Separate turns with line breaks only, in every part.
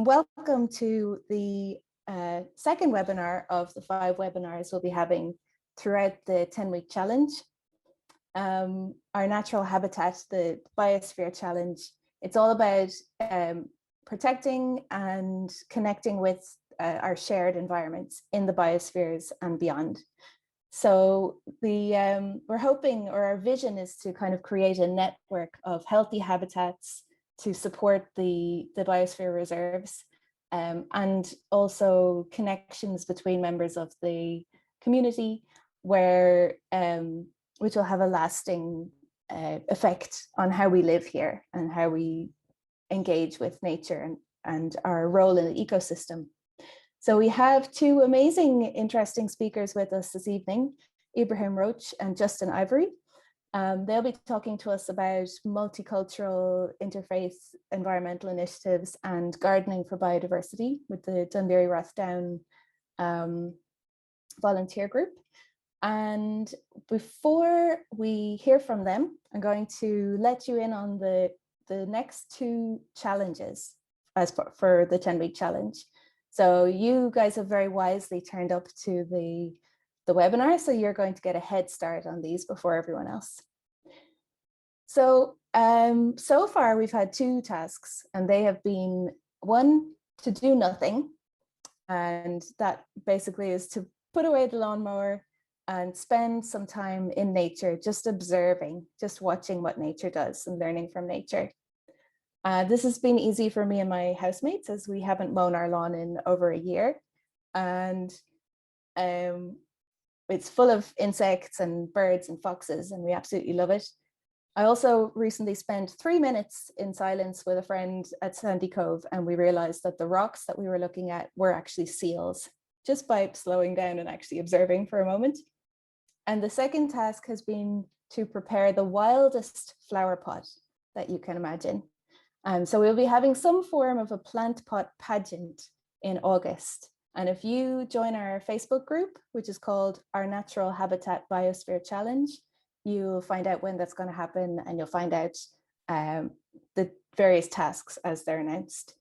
welcome to the second webinar of the 5 webinars we'll be having throughout the 10-week challenge. Our natural habitat, the Biosphere Challenge, it's all about protecting and connecting with our shared environments in the biospheres and beyond. So we're hoping, or our vision is to kind of create a network of healthy habitats to support the biosphere reserves, and also connections between members of the community, where which will have a lasting effect on how we live here and how we engage with nature and our role in the ecosystem. So we have 2 amazing, interesting speakers with us this evening, Ibrahim Roach and Justin Ivory. They'll be talking to us about multicultural interfaith environmental initiatives and gardening for biodiversity with the Dún Laoghaire Rathdown volunteer group. And before we hear from them, I'm going to let you in on the next 2 challenges for the 10-week challenge. So you guys have very wisely turned up to the webinar, so you're going to get a head start on these before everyone else. So, so far we've had 2 tasks, and they have been, 1, to do nothing. And that basically is to put away the lawnmower and spend some time in nature, just observing, just watching what nature does and learning from nature. This has been easy for me and my housemates, as we haven't mown our lawn in over a year. And it's full of insects and birds and foxes, and we absolutely love it. I also recently spent 3 minutes in silence with a friend at Sandy Cove, and we realized that the rocks that we were looking at were actually seals, just by slowing down and actually observing for a moment. And the second task has been to prepare the wildest flower pot that you can imagine. So we'll be having some form of a plant pot pageant in August. And if you join our Facebook group, which is called Our Natural Habitat Biosphere Challenge, you'll find out when that's going to happen, and you'll find out the various tasks as they're announced.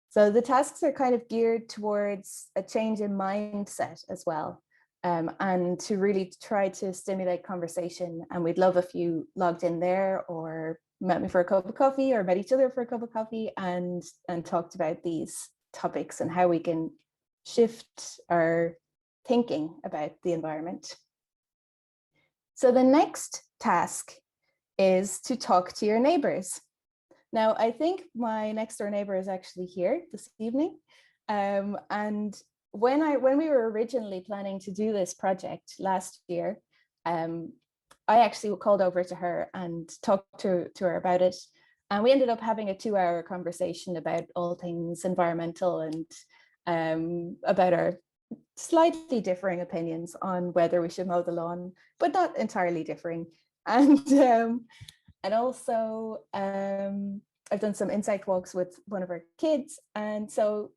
So the tasks are kind of geared towards a change in mindset as well, and to really try to stimulate conversation. And we'd love if you logged in there or met me for a cup of coffee or met each other for a cup of coffee and talked about these topics and how we can shift our thinking about the environment. So the next task is to talk to your neighbors. Now, I think my next door neighbor is actually here this evening. And when we were originally planning to do this project last year, I actually called over to her and talked to her about it. And we ended up having a 2-hour conversation about all things environmental and about our slightly differing opinions on whether we should mow the lawn, but not entirely differing. And also I've done some insect walks with one of our kids. And so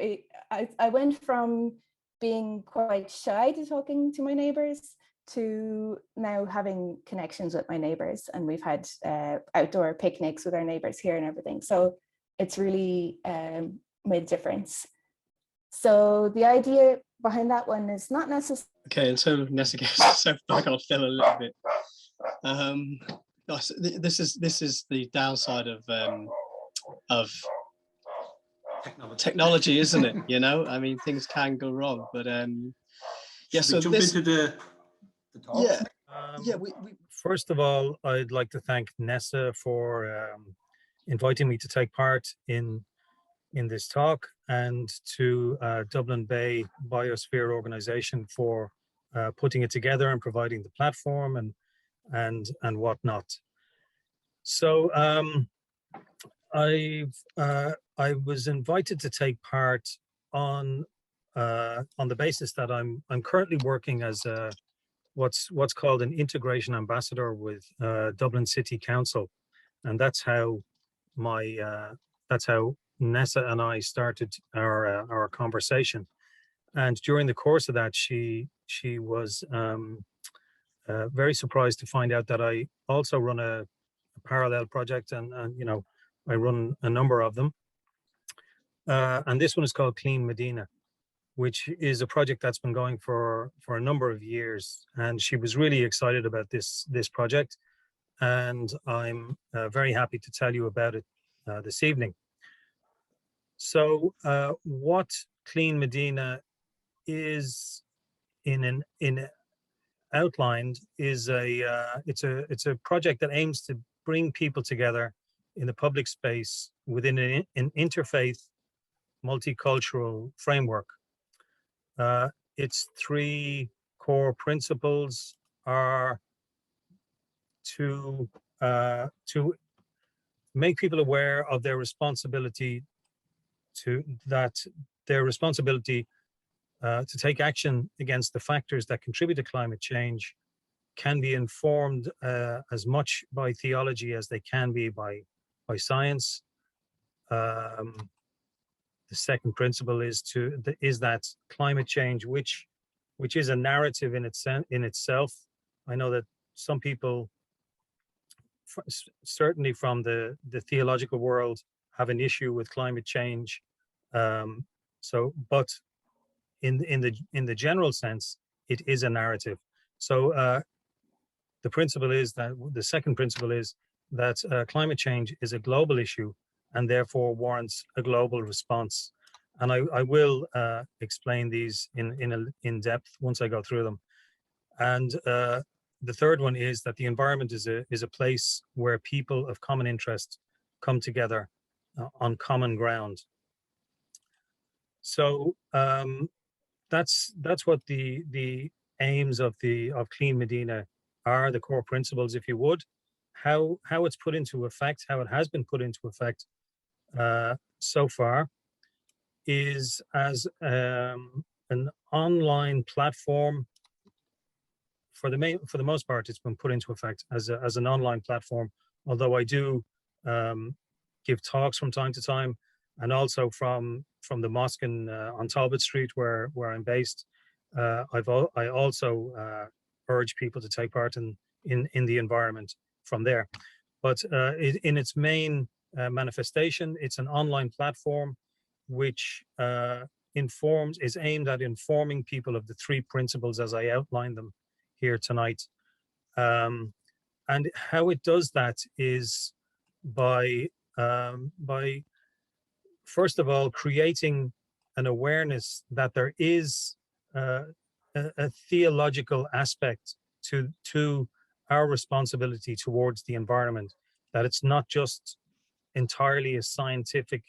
I went from being quite shy to talking to my neighbors to now having connections with my neighbors. And we've had outdoor picnics with our neighbors here and everything. So it's really made a difference. So the idea behind that one is not necessarily.
Okay, and so Nessa gets herself back on still a little bit. This is the downside of technology, isn't it? You know, I mean, things can go wrong, but yeah. So
jump into the talk.
Yeah,
First of all, I'd like to thank Nessa for inviting me to take part in this talk, and to Dublin Bay Biosphere Organization for putting it together and providing the platform and whatnot. So I was invited to take part on the basis that I'm currently working as what's called an integration ambassador with Dublin City Council, and that's how Nessa and I started our conversation. And during the course of that, she was very surprised to find out that I also run a parallel project, and you know, I run a number of them. and this one is called Clean Medina, which is a project that's been going for a number of years. And she was really excited about this project, and I'm very happy to tell you about it this evening. So what Clean Medina is in outlined is it's a project that aims to bring people together in the public space within an interfaith multicultural framework. Its three core principles are to make people aware of their responsibility to take action against the factors that contribute to climate change can be informed as much by theology as they can be by science. The second principle is that climate change, which is a narrative in itself. I know that some people, certainly from the theological world, have an issue with climate change. But in the general sense, it is a narrative. So the second principle is that climate change is a global issue and therefore warrants a global response. And I will explain these in depth once I go through them. And the third one is that the environment is a place where people of common interest come together on common ground. So that's what the aims of Clean Medina are, the core principles, if you would. How it's put into effect, how it has been put into effect so far, is as an online platform. For the most part, it's been put into effect as an online platform. Although I do give talks from time to time, and also from the mosque on Talbot Street, where I'm based. I also urge people to take part in the environment from there. But in its main manifestation, it's an online platform which is aimed at informing people of the three principles as I outlined them here tonight. And how it does that is by first of all creating an awareness that there is a theological aspect to our responsibility towards the environment, that it's not just entirely a scientific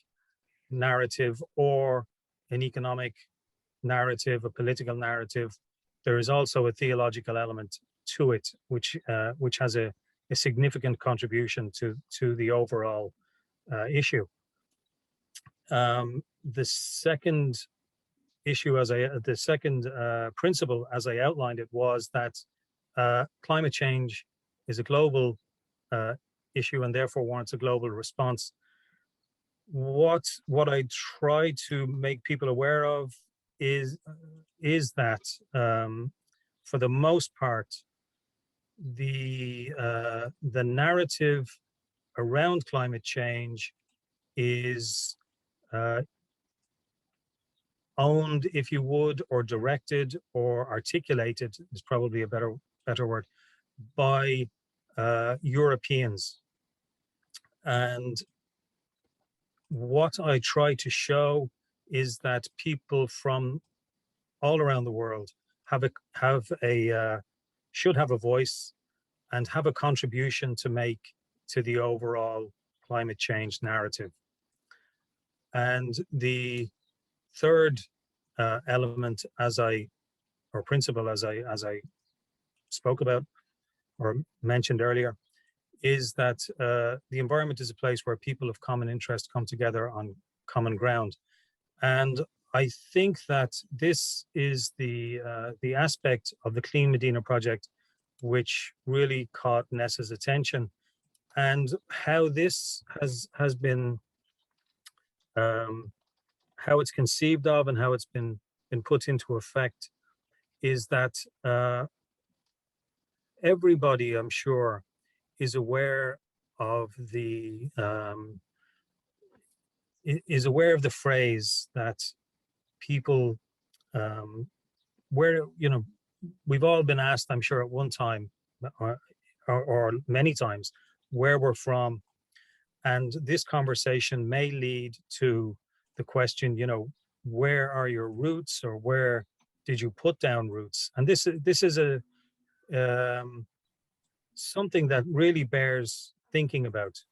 narrative or an economic narrative, a political narrative. There is also a theological element to it, which has a significant contribution to the overall issue. The second principle, as I outlined it, was that climate change is a global issue and therefore warrants a global response. What I try to make people aware of is that for the most part, the narrative around climate change is owned, if you would, or directed or articulated, is probably a better word, by Europeans. And what I try to show is that people from all around the world should have a voice and have a contribution to make to the overall climate change narrative. And the third element, or principle, as I spoke about or mentioned earlier, is that the environment is a place where people of common interest come together on common ground. And I think that this is the aspect of the Clean Medina project which really caught Nessa's attention, and how this has been how it's conceived of and how it's been put into effect is that everybody, I'm sure, is aware of the is aware of the phrase that people, where, you know, we've all been asked, I'm sure at one time or many times, where we're from. And this conversation may lead to the question, you know, where are your roots, or where did you put down roots? And this is a something that really bears thinking about,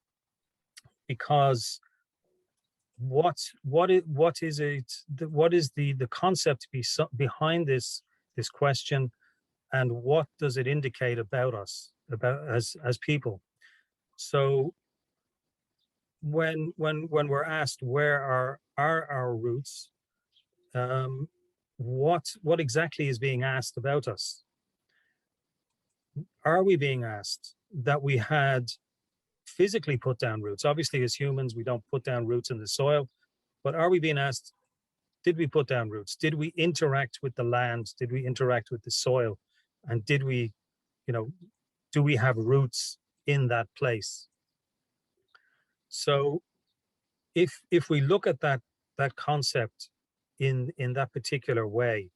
because what is it, what is the concept behind this question, and what does it indicate about us, about as people? So when we're asked where are our roots, what exactly is being asked about us? Are we being asked that we had physically put down roots? Obviously, as humans, we don't put down roots in the soil, but are we being asked, did we put down roots? Did we interact with the land? Did we interact with the soil? And did we, you know, do we have roots in that place? So if we look at that concept in that particular way,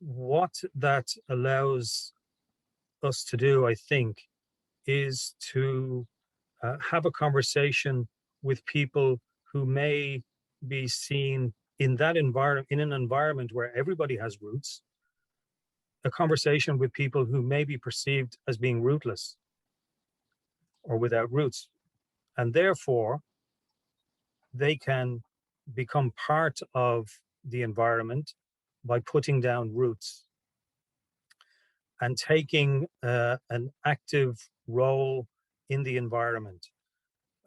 what that allows us to do, I think, is to have a conversation with people who may be seen in that environment, in an environment where everybody has roots, a conversation with people who may be perceived as being rootless or without roots. And therefore, they can become part of the environment by putting down roots and taking an active role in the environment.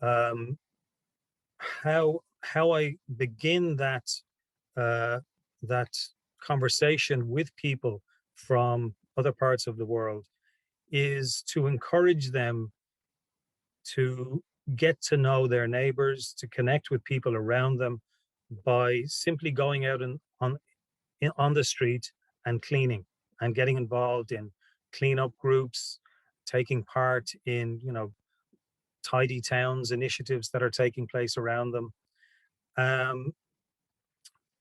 How I begin that that conversation with people from other parts of the world is to encourage them to get to know their neighbors, to connect with people around them by simply going out on the street and cleaning and getting involved in cleanup groups, taking part in, you know, tidy towns initiatives that are taking place around them,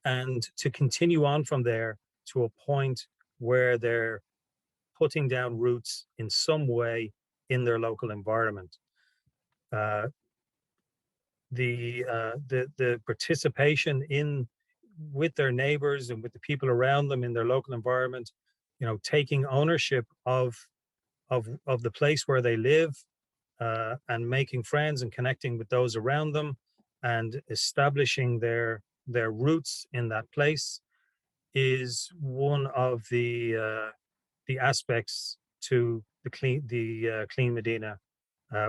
and to continue on from there to a point where they're putting down roots in some way in their local environment. The participation in with their neighbors and with the people around them in their local environment, you know, taking ownership of the place where they live, and making friends and connecting with those around them and establishing their roots in that place is one of the aspects to the Clean Medina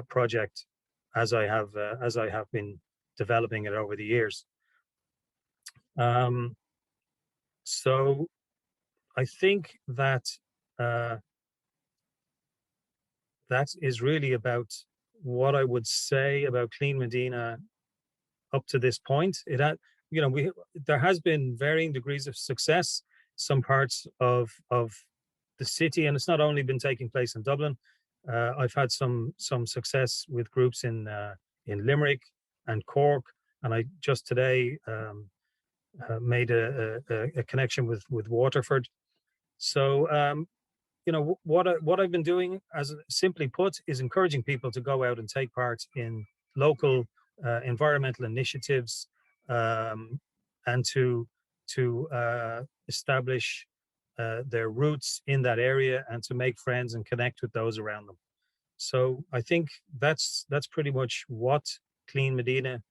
project, as I have been developing it over the years. So I think that that is really about what I would say about Clean Medina up to this point. It had, you know, there has been varying degrees of success. Some parts of the city, and it's not only been taking place in Dublin. I've had some success with groups in Limerick and Cork, and I just today made a connection with Waterford. So you know, what I've been doing, as simply put, is encouraging people to go out and take part in local environmental initiatives, and to establish their roots in that area and to make friends and connect with those around them. So I think that's pretty much what Clean Medina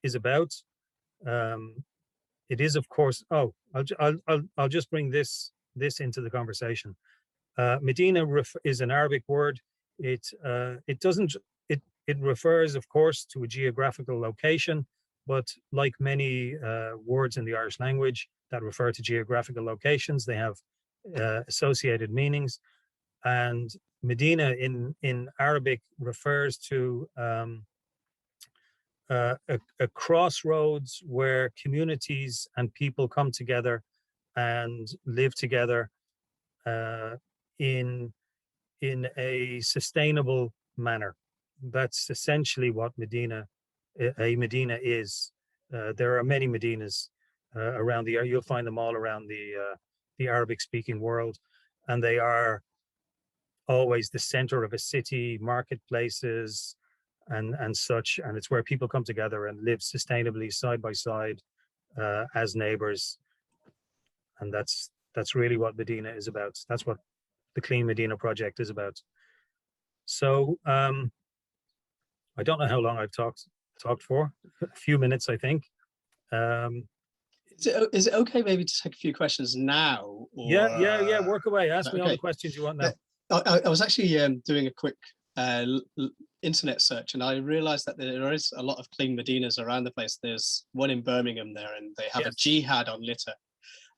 is about. It is, of course. Oh, I'll just bring this into the conversation. Medina is an Arabic word. It refers, of course, to a geographical location, but like many words in the Irish language that refer to geographical locations, they have associated meanings. And Medina in Arabic refers to a crossroads where communities and people come together and live together in a sustainable manner. That's essentially what a Medina is. there are many Medinas around the area. You'll find them all around the Arabic-speaking world, and they are always the center of a city, marketplaces, and such. And it's where people come together and live sustainably side by side as neighbors. And that's really what Medina is about. That's what the Clean Medina project is about. So I don't know how long I've talked for. A few minutes, I think.
Is it okay maybe to take a few questions now? Or,
yeah. Work away. Ask me all the questions you want now.
I was actually doing a quick internet search, and I realized that there is a lot of Clean Medinas around the place. There's one in Birmingham there, and they have a jihad on litter,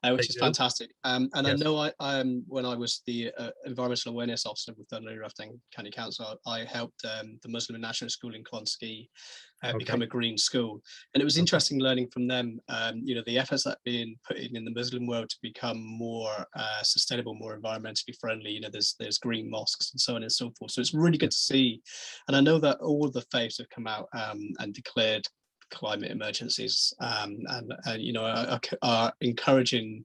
which is fantastic. And I know I when I was the environmental awareness officer with Dudley Ruffing County Council, I helped the Muslim National School in Clonskeagh become a green school, and it was interesting learning from them. The efforts that are being put in the Muslim world to become more sustainable, more environmentally friendly. There's green mosques and so on and so forth. So it's really good to see, and I know that all the faiths have come out and declared climate emergencies, and are encouraging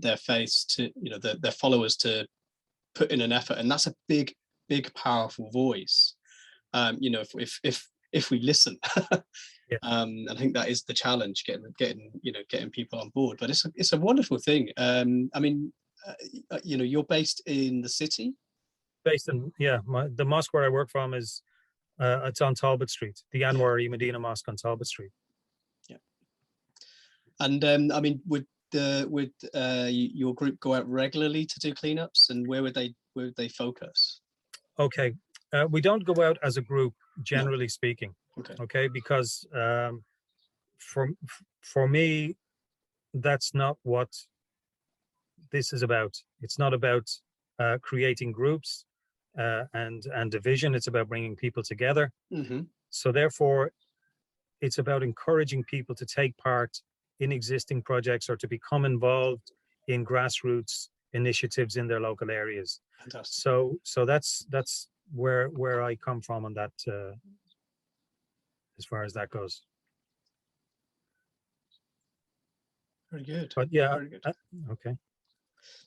their faiths to their followers to put in an effort, and that's a big powerful voice. If we listen. I think that is the challenge, getting people on board. But it's a wonderful thing. You're based in the city.
Based in the mosque where I work from is it's on Talbot Street, the Anwar Medina Mosque on Talbot Street.
Yeah. And would your group go out regularly to do cleanups, and where would they focus?
Okay, we don't go out as a group, generally speaking. Okay, because for me, that's not what this is about. It's not about creating groups and division. It's about bringing people together.
Mm-hmm.
So therefore, it's about encouraging people to take part in existing projects or to become involved in grassroots initiatives in their local areas.
Fantastic.
So that's where I come from on that, as far as that goes.
Very good.
But yeah,
very good.
Okay.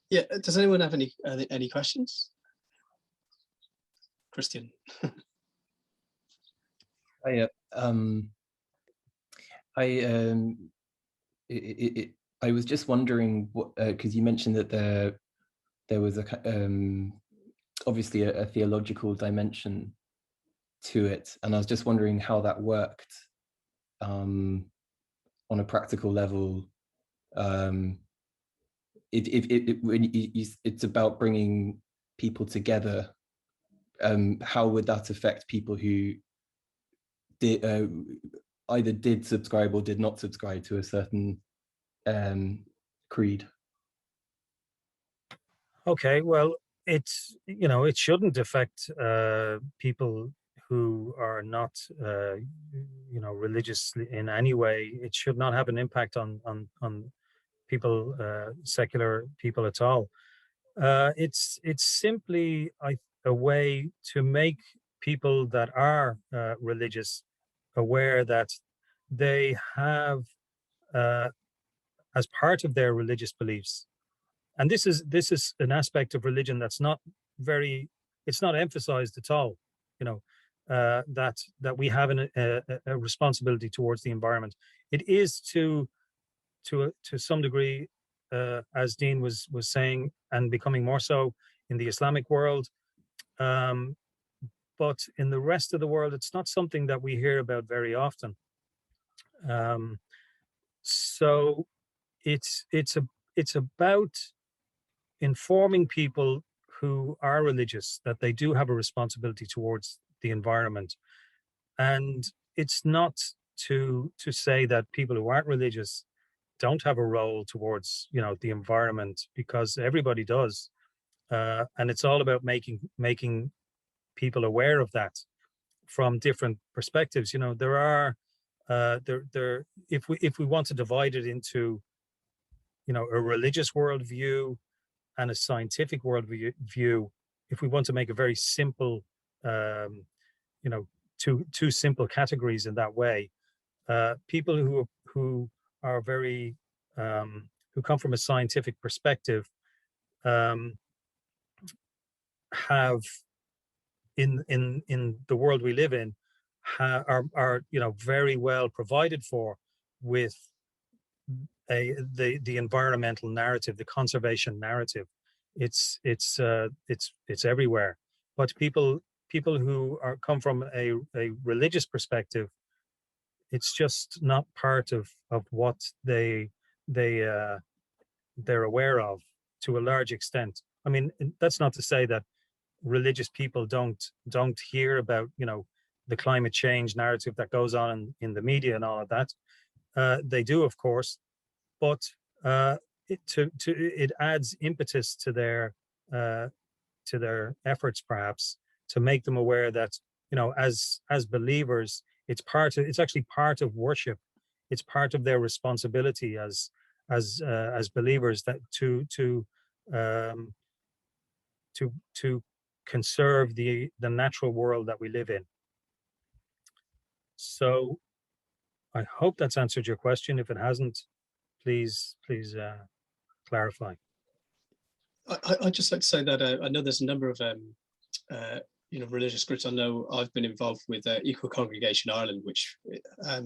Yeah. Does anyone have any questions? Christian.
I was just wondering what, because you mentioned that there was obviously a theological dimension to it, and I was just wondering how that worked on a practical level. When it's about bringing people together, how would that affect people who either did subscribe or did not subscribe to a certain creed?
Okay, well, it's it shouldn't affect people who are not religious in any way. It should not have an impact on people, secular people at all. It's simply a way to make people that are religious aware that they have, as part of their religious beliefs, and this is an aspect of religion that's not emphasized at all, that we have a responsibility towards the environment. It is to some degree, as Dean was saying, and becoming more so in the Islamic world, but in the rest of the world, it's not something that we hear about very often. So it's about informing people who are religious that they do have a responsibility towards the environment, and it's not to say that people who aren't religious don't have a role towards the environment, because everybody does, and it's all about making people aware of that from different perspectives. There are if we want to divide it into a religious worldview and a scientific worldview, if we want to make a very simple two simple categories in that way, people who are very who come from a scientific perspective have in the world we live in are very well provided for with the environmental narrative, the conservation narrative. It's everywhere. But people who come from a religious perspective, it's just not part of what they're aware of to a large extent. I mean, that's not to say that religious people don't hear about the climate change narrative that goes on in the media and all of that. They do, of course, but it adds impetus to their efforts, perhaps, to make them aware that as believers, it's actually part of worship. It's part of their responsibility as believers that to conserve the natural world that we live in. So I hope that's answered your question. If it hasn't, please clarify.
I'd just like to say that I know there's a number of religious groups. I know I've been involved with Equal Congregation Ireland, which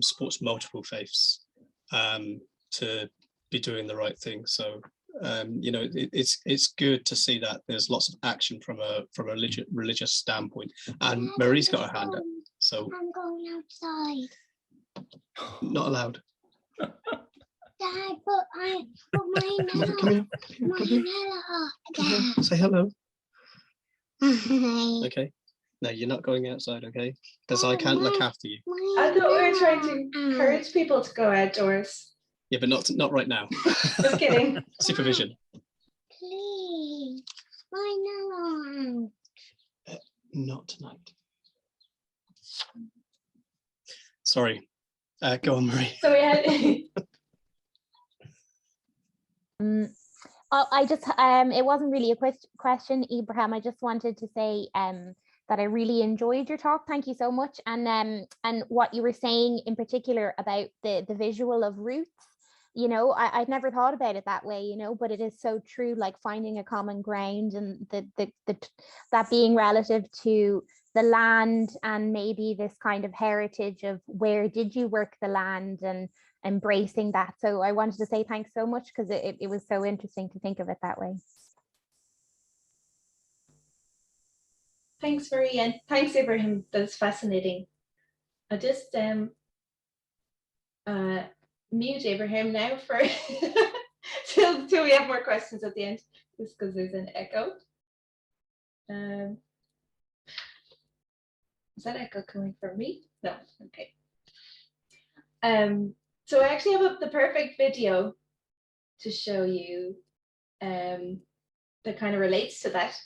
supports multiple faiths to be doing the right thing. So it's good to see that there's lots of action from a religious standpoint. And Marie's got her hand up, so
I'm going outside.
not allowed.
Dad, but my
Come here. Say hello.
Hi.
Okay. No, you're not going outside, okay? Because I can't look after you.
I thought we were trying to encourage people to go outdoors.
Yeah, but not right now.
Just kidding.
Supervision.
Please. Why not?
Not tonight. Sorry. Go on, Marie.
So we had.
I just it wasn't really a question, Ibrahim. I just wanted to say that I really enjoyed your talk. Thank you so much. And what you were saying in particular about the visual of roots, I'd never thought about it that way, but it is so true, like finding a common ground and that being relative to the land and maybe this kind of heritage of where did you work the land and embracing that. So I wanted to say thanks so much because it was so interesting to think of it that way.
Thanks, Marie, and thanks, Ibrahim. That's fascinating. I just mute Ibrahim now for till we have more questions at the end, just because there's an echo. Is that echo coming from me? No. Okay. So I actually have the perfect video to show you that kind of relates to that.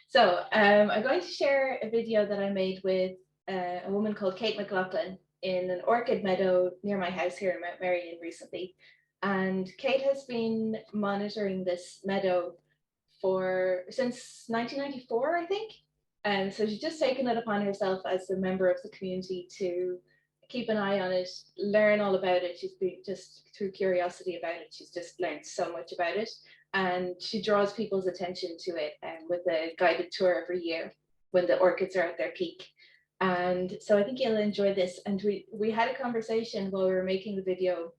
So I'm going to share a video that I made with a woman called Kate McLaughlin in an orchid meadow near my house here in Mount Merrion recently. And Kate has been monitoring this meadow since 1994, I think. And so she's just taken it upon herself as a member of the community to keep an eye on it, learn all about it. She's been just through curiosity about it. She's just learned so much about it. And she draws people's attention to it with a guided tour every year when the orchids are at their peak. And so I think you'll enjoy this. And we had a conversation while we were making the video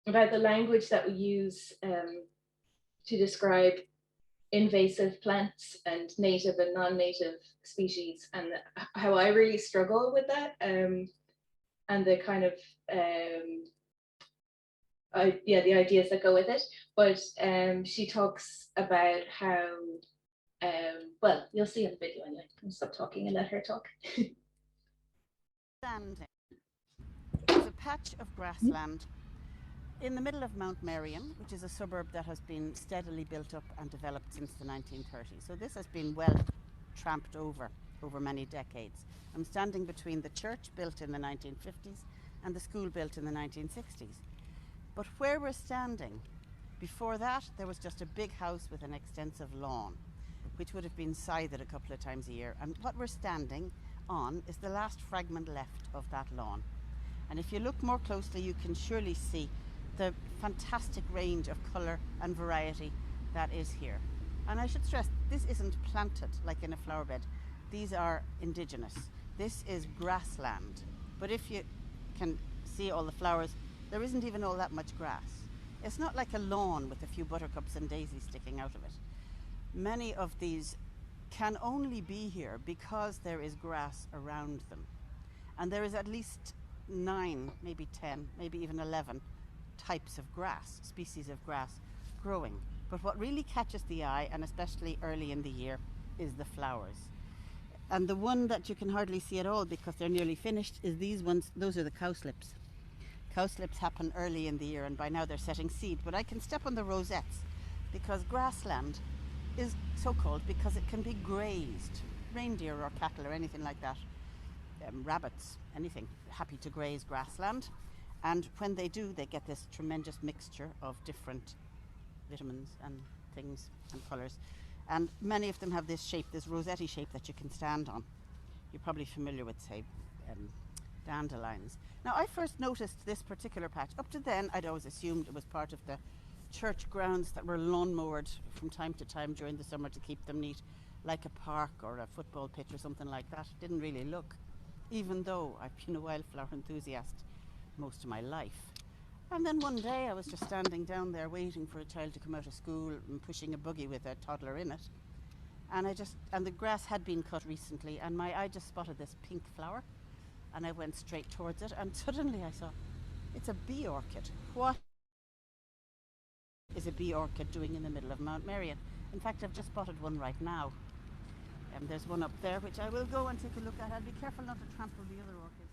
about the language that we use to describe invasive plants and native and non-native species, and how I really struggle with that, and the kind of the ideas that go with it. But she talks about how well, you'll see in the video anyway. I'll stop talking and let her talk.
Standing. It's a patch of grassland in the middle of Mount Merrion, which is a suburb that has been steadily built up and developed since the 1930s. So this has been well tramped over many decades. I'm standing between the church built in the 1950s and the school built in the 1960s. But where we're standing, before that, there was just a big house with an extensive lawn, which would have been scythed a couple of times a year. And what we're standing on is the last fragment left of that lawn. And if you look more closely, you can surely see the fantastic range of colour and variety that is here. And I should stress, this isn't planted like in a flower bed. These are indigenous. This is grassland. But if you can see all the flowers, there isn't even all that much grass. It's not like a lawn with a few buttercups and daisies sticking out of it. Many of these can only be here because there is grass around them. And there is at least 9, maybe 10, maybe even 11 types of grass, species of grass growing. But what really catches the eye, and especially early in the year, is the flowers. And the one that you can hardly see at all because they're nearly finished is these ones. Those are the cowslips. Cowslips happen early in the year, and by now they're setting seed. But I can step on the rosettes because grassland is so called because it can be grazed. Reindeer or cattle or anything like that, rabbits, anything, happy to graze grassland. And when they do, they get this tremendous mixture of different vitamins and things and colours. And many of them have this shape, this rosette shape that you can stand on. You're probably familiar with, say, dandelions. Now, I first noticed this particular patch. Up to then, I'd always assumed it was part of the church grounds that were lawn mowered from time to time during the summer to keep them neat, like a park or a football pitch or something like that. It didn't really look, even though I've been a wildflower enthusiast most of my life. And then one day I was just standing down there waiting for a child to come out of school and pushing a buggy with a toddler in it. And the grass had been cut recently, and my eye just spotted this pink flower, and I went straight towards it, and suddenly I saw it's a bee orchid. What is a bee orchid doing in the middle of Mount Merion? In fact, I've just spotted one right now. There's one up there which I will go and take a look at. I'll be careful not to trample the other orchids.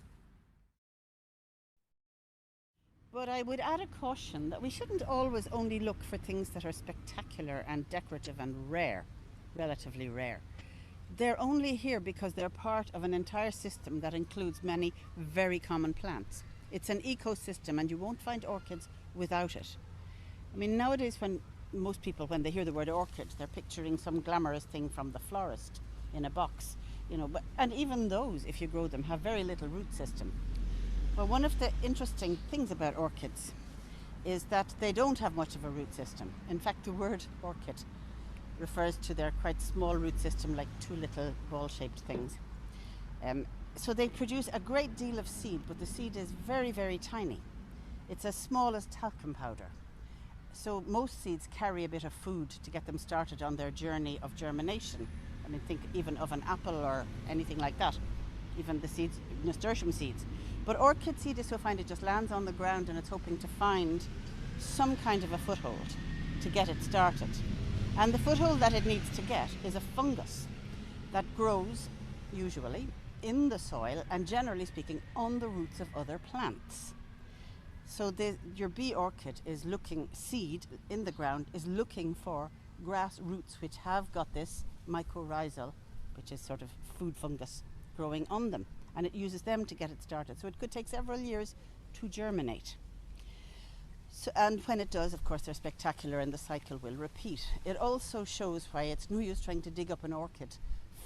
But I would add a caution that we shouldn't always only look for things that are spectacular and decorative and rare, relatively rare. They're only here because they're part of an entire system that includes many very common plants. It's an ecosystem, and you won't find orchids without it. I mean, nowadays when most people, when they hear the word orchid, they're picturing some glamorous thing from the florist in a box, you know, and even those, if you grow them, have very little root system. Well, one of the interesting things about orchids is that they don't have much of a root system. In fact, the word orchid refers to their quite small root system, like 2 little ball-shaped things. So they produce a great deal of seed, but the seed is very, very tiny. It's as small as talcum powder. So most seeds carry a bit of food to get them started on their journey of germination. I mean, think even of an apple or anything like that, even the seeds, nasturtium seeds. But orchid seed is, you'll find, it just lands on the ground and it's hoping to find some kind of a foothold to get it started. And the foothold that it needs to get is a fungus that grows, usually, in the soil and, generally speaking, on the roots of other plants. So your bee orchid is looking, seed in the ground, is looking for grass roots which have got this mycorrhizal, which is sort of food fungus, growing on them. And it uses them to get it started. So it could take several years to germinate. So, and when it does, of course, they're spectacular and the cycle will repeat. It also shows why it's no use trying to dig up an orchid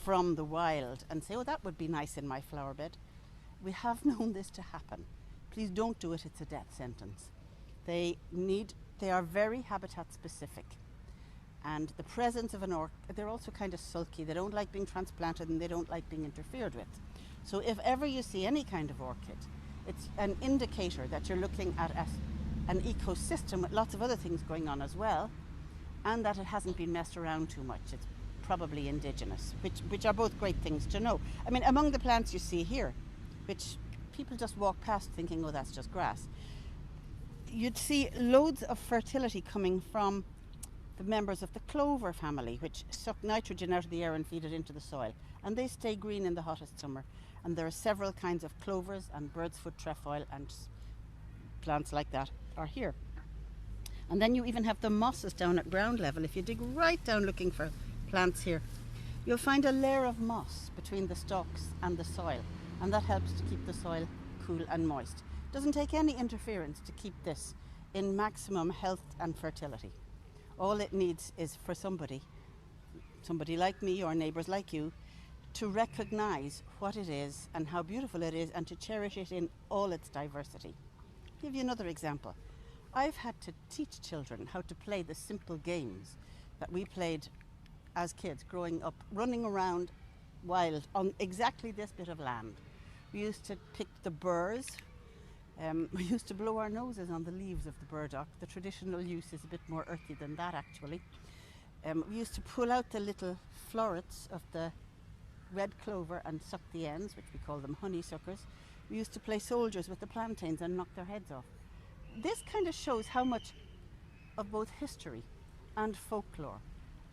from the wild and say, oh, that would be nice in my flower bed. We have known this to happen. Please don't do it, it's a death sentence. They are very habitat specific. And the presence of an orchid, they're also kind of sulky. They don't like being transplanted and they don't like being interfered with. So if ever you see any kind of orchid, it's an indicator that you're looking at an ecosystem with lots of other things going on as well, and that it hasn't been messed around too much. It's probably indigenous, which are both great things to know. I mean, among the plants you see here, which people just walk past thinking, oh, that's just grass, you'd see loads of fertility coming from the members of the clover family, which suck nitrogen out of the air and feed it into the soil. And they stay green in the hottest summer. And there are several kinds of clovers and bird's foot trefoil and plants like that are here. And then you even have the mosses down at ground level. If you dig right down looking for plants here, you'll find a layer of moss between the stalks and the soil. And that helps to keep the soil cool and moist. It doesn't take any interference to keep this in maximum health and fertility. All it needs is for somebody like me or neighbours like you, to recognize what it is and how beautiful it is, and to cherish it in all its diversity. I'll give you another example. I've had to teach children how to play the simple games that we played as kids growing up, running around wild on exactly this bit of land. We used to pick the burrs. We used to blow our noses on the leaves of the burdock. The traditional use is a bit more earthy than that, actually. We used to pull out the little florets of the red clover and suck the ends, which we call them honeysuckers. We used to play soldiers with the plantains and knock their heads off. This kind of shows how much of both history and folklore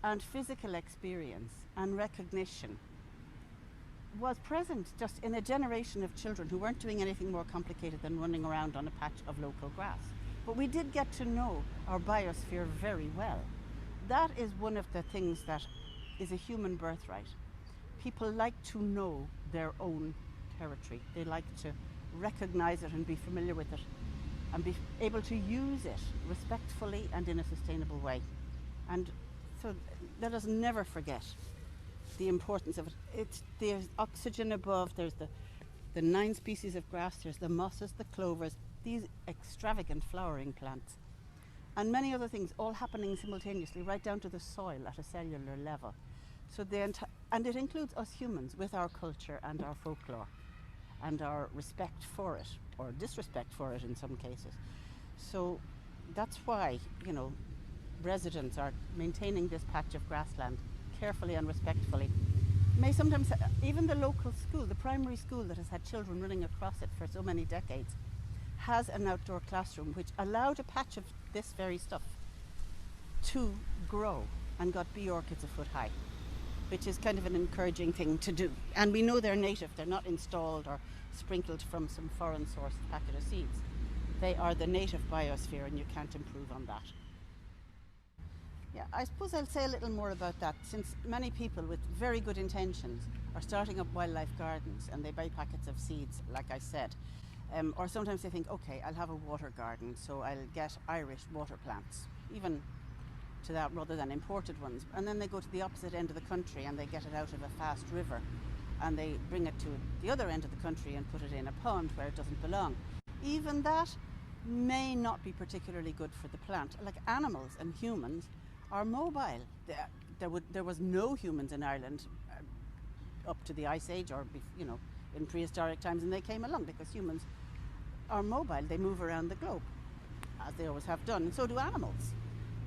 and physical experience and recognition was present just in a generation of children who weren't doing anything more complicated than running around on a patch of local grass. But we did get to know our biosphere very well. That is one of the things that is a human birthright. People like to know their own territory. They like to recognize it and be familiar with it and be able to use it respectfully and in a sustainable way. And so let us never forget the importance of it. There's oxygen above, there's the 9 species of grass, there's the mosses, the clovers, these extravagant flowering plants, and many other things all happening simultaneously right down to the soil at a cellular level. So and it includes us humans with our culture and our folklore and our respect for it, or disrespect for it in some cases. So that's why, you know, residents are maintaining this patch of grassland carefully and respectfully. May sometimes, even the local school, the primary school that has had children running across it for so many decades, has an outdoor classroom which allowed a patch of this very stuff to grow and got bee orchids a foot high, which is kind of an encouraging thing to do. And we know they're native, they're not installed or sprinkled from some foreign sourced packet of seeds. They are the native biosphere, and you can't improve on that. Yeah, I suppose I'll say a little more about that, since many people with very good intentions are starting up wildlife gardens and they buy packets of seeds, like I said. Or sometimes they think, okay, I'll have a water garden, so I'll get Irish water plants, even to that rather than imported ones. And then they go to the opposite end of the country and they get it out of a fast river and they bring it to the other end of the country and put it in a pond where it doesn't belong. Even that may not be particularly good for the plant. Like animals and humans are mobile. There was no humans in Ireland up to the Ice Age or, you know, in prehistoric times, and they came along because humans are mobile. They move around the globe, as they always have done, and so do animals,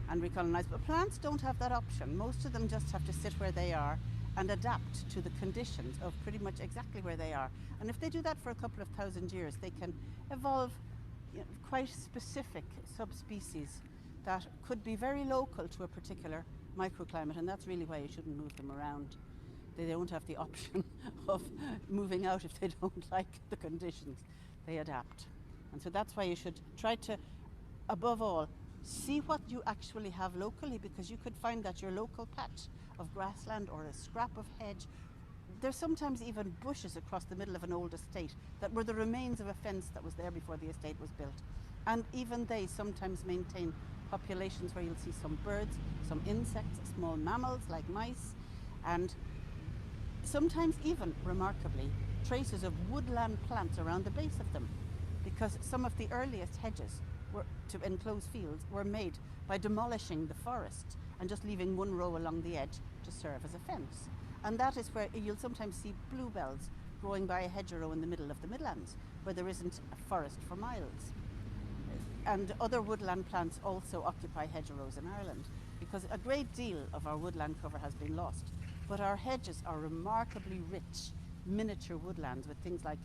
and recolonize. But plants don't have that option. Most of them just have to sit where they are and adapt to the conditions of pretty much exactly where they are. And if they do that for a couple of thousand years, they can evolve, you know, quite specific subspecies that could be very local to a particular microclimate, and that's really why you shouldn't move them around. They don't have the option of moving out if they don't like the conditions. They adapt. And so that's why you should try to, above all, see what you actually have locally, because you could find that your local patch of grassland or a scrap of hedge, there's sometimes even bushes across the middle of an old estate that were the remains of a fence that was there before the estate was built. And even they sometimes maintain populations where you'll see some birds, some insects, small mammals like mice, and sometimes even, remarkably, traces of woodland plants around the base of them, because some of the earliest hedges to enclose fields were made by demolishing the forest and just leaving one row along the edge to serve as a fence. And that is where you'll sometimes see bluebells growing by a hedgerow in the middle of the Midlands, where there isn't a forest for miles. And other woodland plants also occupy hedgerows in Ireland, because a great deal of our woodland cover has been lost. But our hedges are remarkably rich, miniature woodlands with things like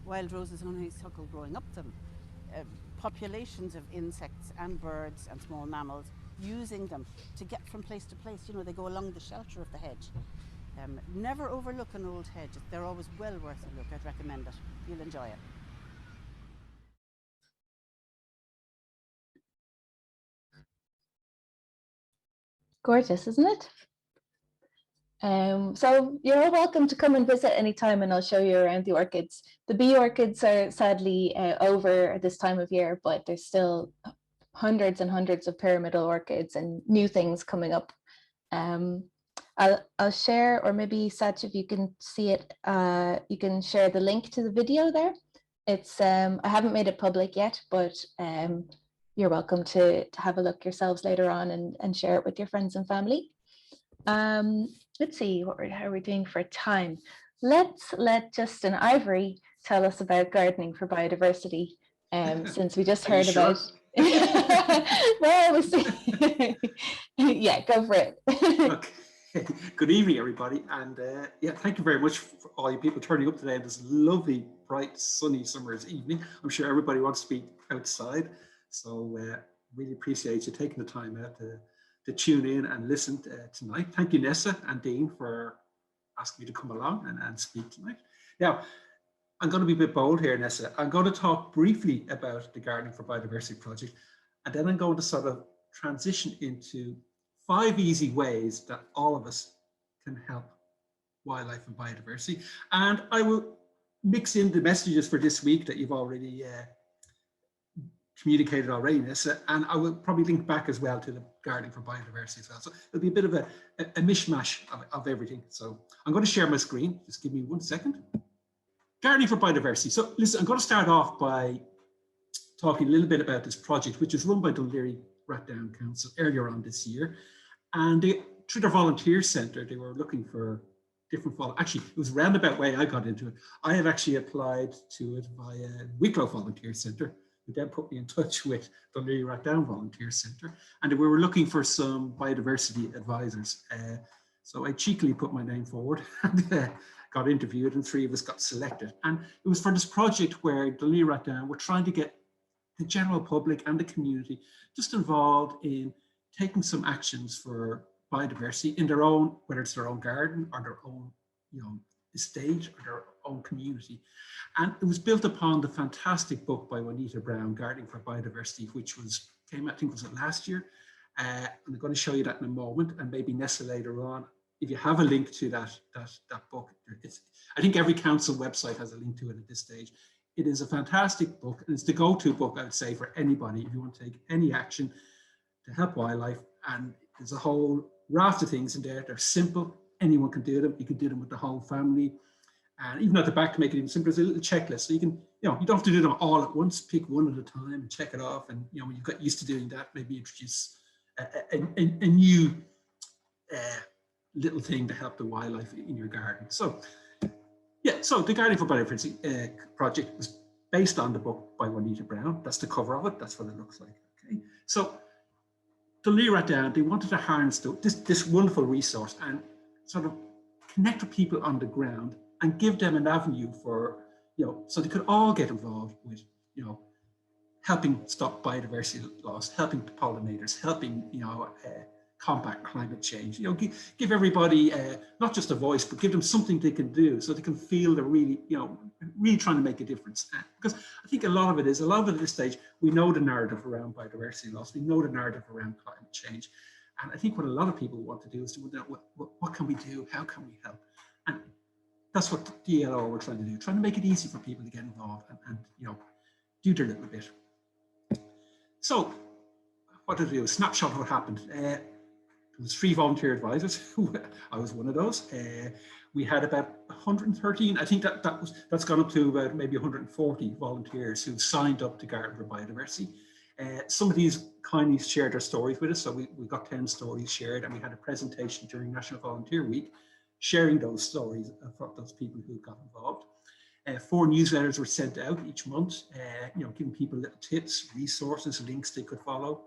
wild roses and honeysuckle growing up them, populations of insects and birds and small mammals using them to get from place to place. You know, they go along the shelter of the hedge. Never overlook an old hedge. They're always well worth a look. I'd recommend it. You'll enjoy it.
Gorgeous, isn't it? So you're all welcome to come and visit anytime, and I'll show you around the orchids. The bee orchids are sadly over at this time of year, but there's still hundreds and hundreds of pyramidal orchids and new things coming up. I'll share, or maybe Sach, if you can see it, you can share the link to the video there. It's I haven't made it public yet, but you're welcome to have a look yourselves later on and share it with your friends and family. Let's see, how are we doing for time? Let's let Justin Ivory tell us about gardening for biodiversity, since we just heard about. Well, we'll see. Yeah, go for it.
Okay. Good evening, everybody, and yeah, thank you very much for all you people turning up today on this lovely, bright, sunny summer's evening. I'm sure everybody wants to be outside, so really appreciate you taking the time out to tune in and listen tonight. Thank you, Nessa and Dean, for asking me to come along and speak tonight. Now, I'm going to be a bit bold here, Nessa. I'm going to talk briefly about the Gardening for Biodiversity project, and then I'm going to sort of transition into 5 easy ways that all of us can help wildlife and biodiversity. And I will mix in the messages for this week that you've already communicated already, Nessa, and I will probably link back as well to the Gardening for Biodiversity as well. So it'll be a bit of a mishmash of everything. So I'm going to share my screen. Just give me 1 second. Gardening for Biodiversity. So listen, I'm going to start off by talking a little bit about this project, which is run by Dún Laoghaire Rathdown Council earlier on this year. And through their volunteer centre, they were looking for different actually, it was a roundabout way I got into it. I had actually applied to it via Wicklow Volunteer Centre, who then put me in touch with the Dún Laoghaire Rathdown Volunteer Centre, and we were looking for some biodiversity advisors. So I cheekily put my name forward and got interviewed, and 3 of us got selected. And it was for this project where Dún Laoghaire Rathdown were trying to get the general public and the community just involved in taking some actions for biodiversity in their own, whether it's their own garden or their own, estate or their own community. And it was built upon the fantastic book by Juanita Brown, Gardening for Biodiversity, which came out, I think was it last year. And I'm going to show you that in a moment, and maybe Nessa later on, if you have a link to that book. I think every council website has a link to it at this stage. It is a fantastic book, and it's the go-to book, I would say, for anybody if you want to take any action to help wildlife. And there's a whole raft of things in there. They're simple. Anyone can do them. You can do them with the whole family. And even at the back, to make it even simpler, there's a little checklist. So you can, you don't have to do them all at once. Pick one at a time and check it off. And when you've got used to doing that, maybe introduce a new little thing to help the wildlife in your garden. So yeah, so the Gardening for Biodiversity project was based on the book by Juanita Brown. That's the cover of it. That's what it looks like. Okay, so Dún Laoghaire Rathdown, they wanted to harness this wonderful resource and sort of connect with people on the ground and give them an avenue for, so they could all get involved with, helping stop biodiversity loss, helping the pollinators, helping, combat climate change. Give everybody not just a voice, but give them something they can do so they can feel they're really, really trying to make a difference. Because I think a lot of it at this stage, we know the narrative around biodiversity loss, we know the narrative around climate change. And I think what a lot of people want to do is to know what can we do? How can we help? And that's what the DLR we're trying to do, trying to make it easy for people to get involved and do their little bit. So what did I do? A snapshot of what happened. There was 3 volunteer advisors. I was one of those. We had about 113. I think that's gone up to about maybe 140 volunteers who signed up to Garden for Biodiversity. Some of these kindly shared their stories with us. So we got 10 stories shared, and we had a presentation during National Volunteer Week sharing those stories for those people who got involved. 4 newsletters were sent out each month, giving people little tips, resources, links they could follow.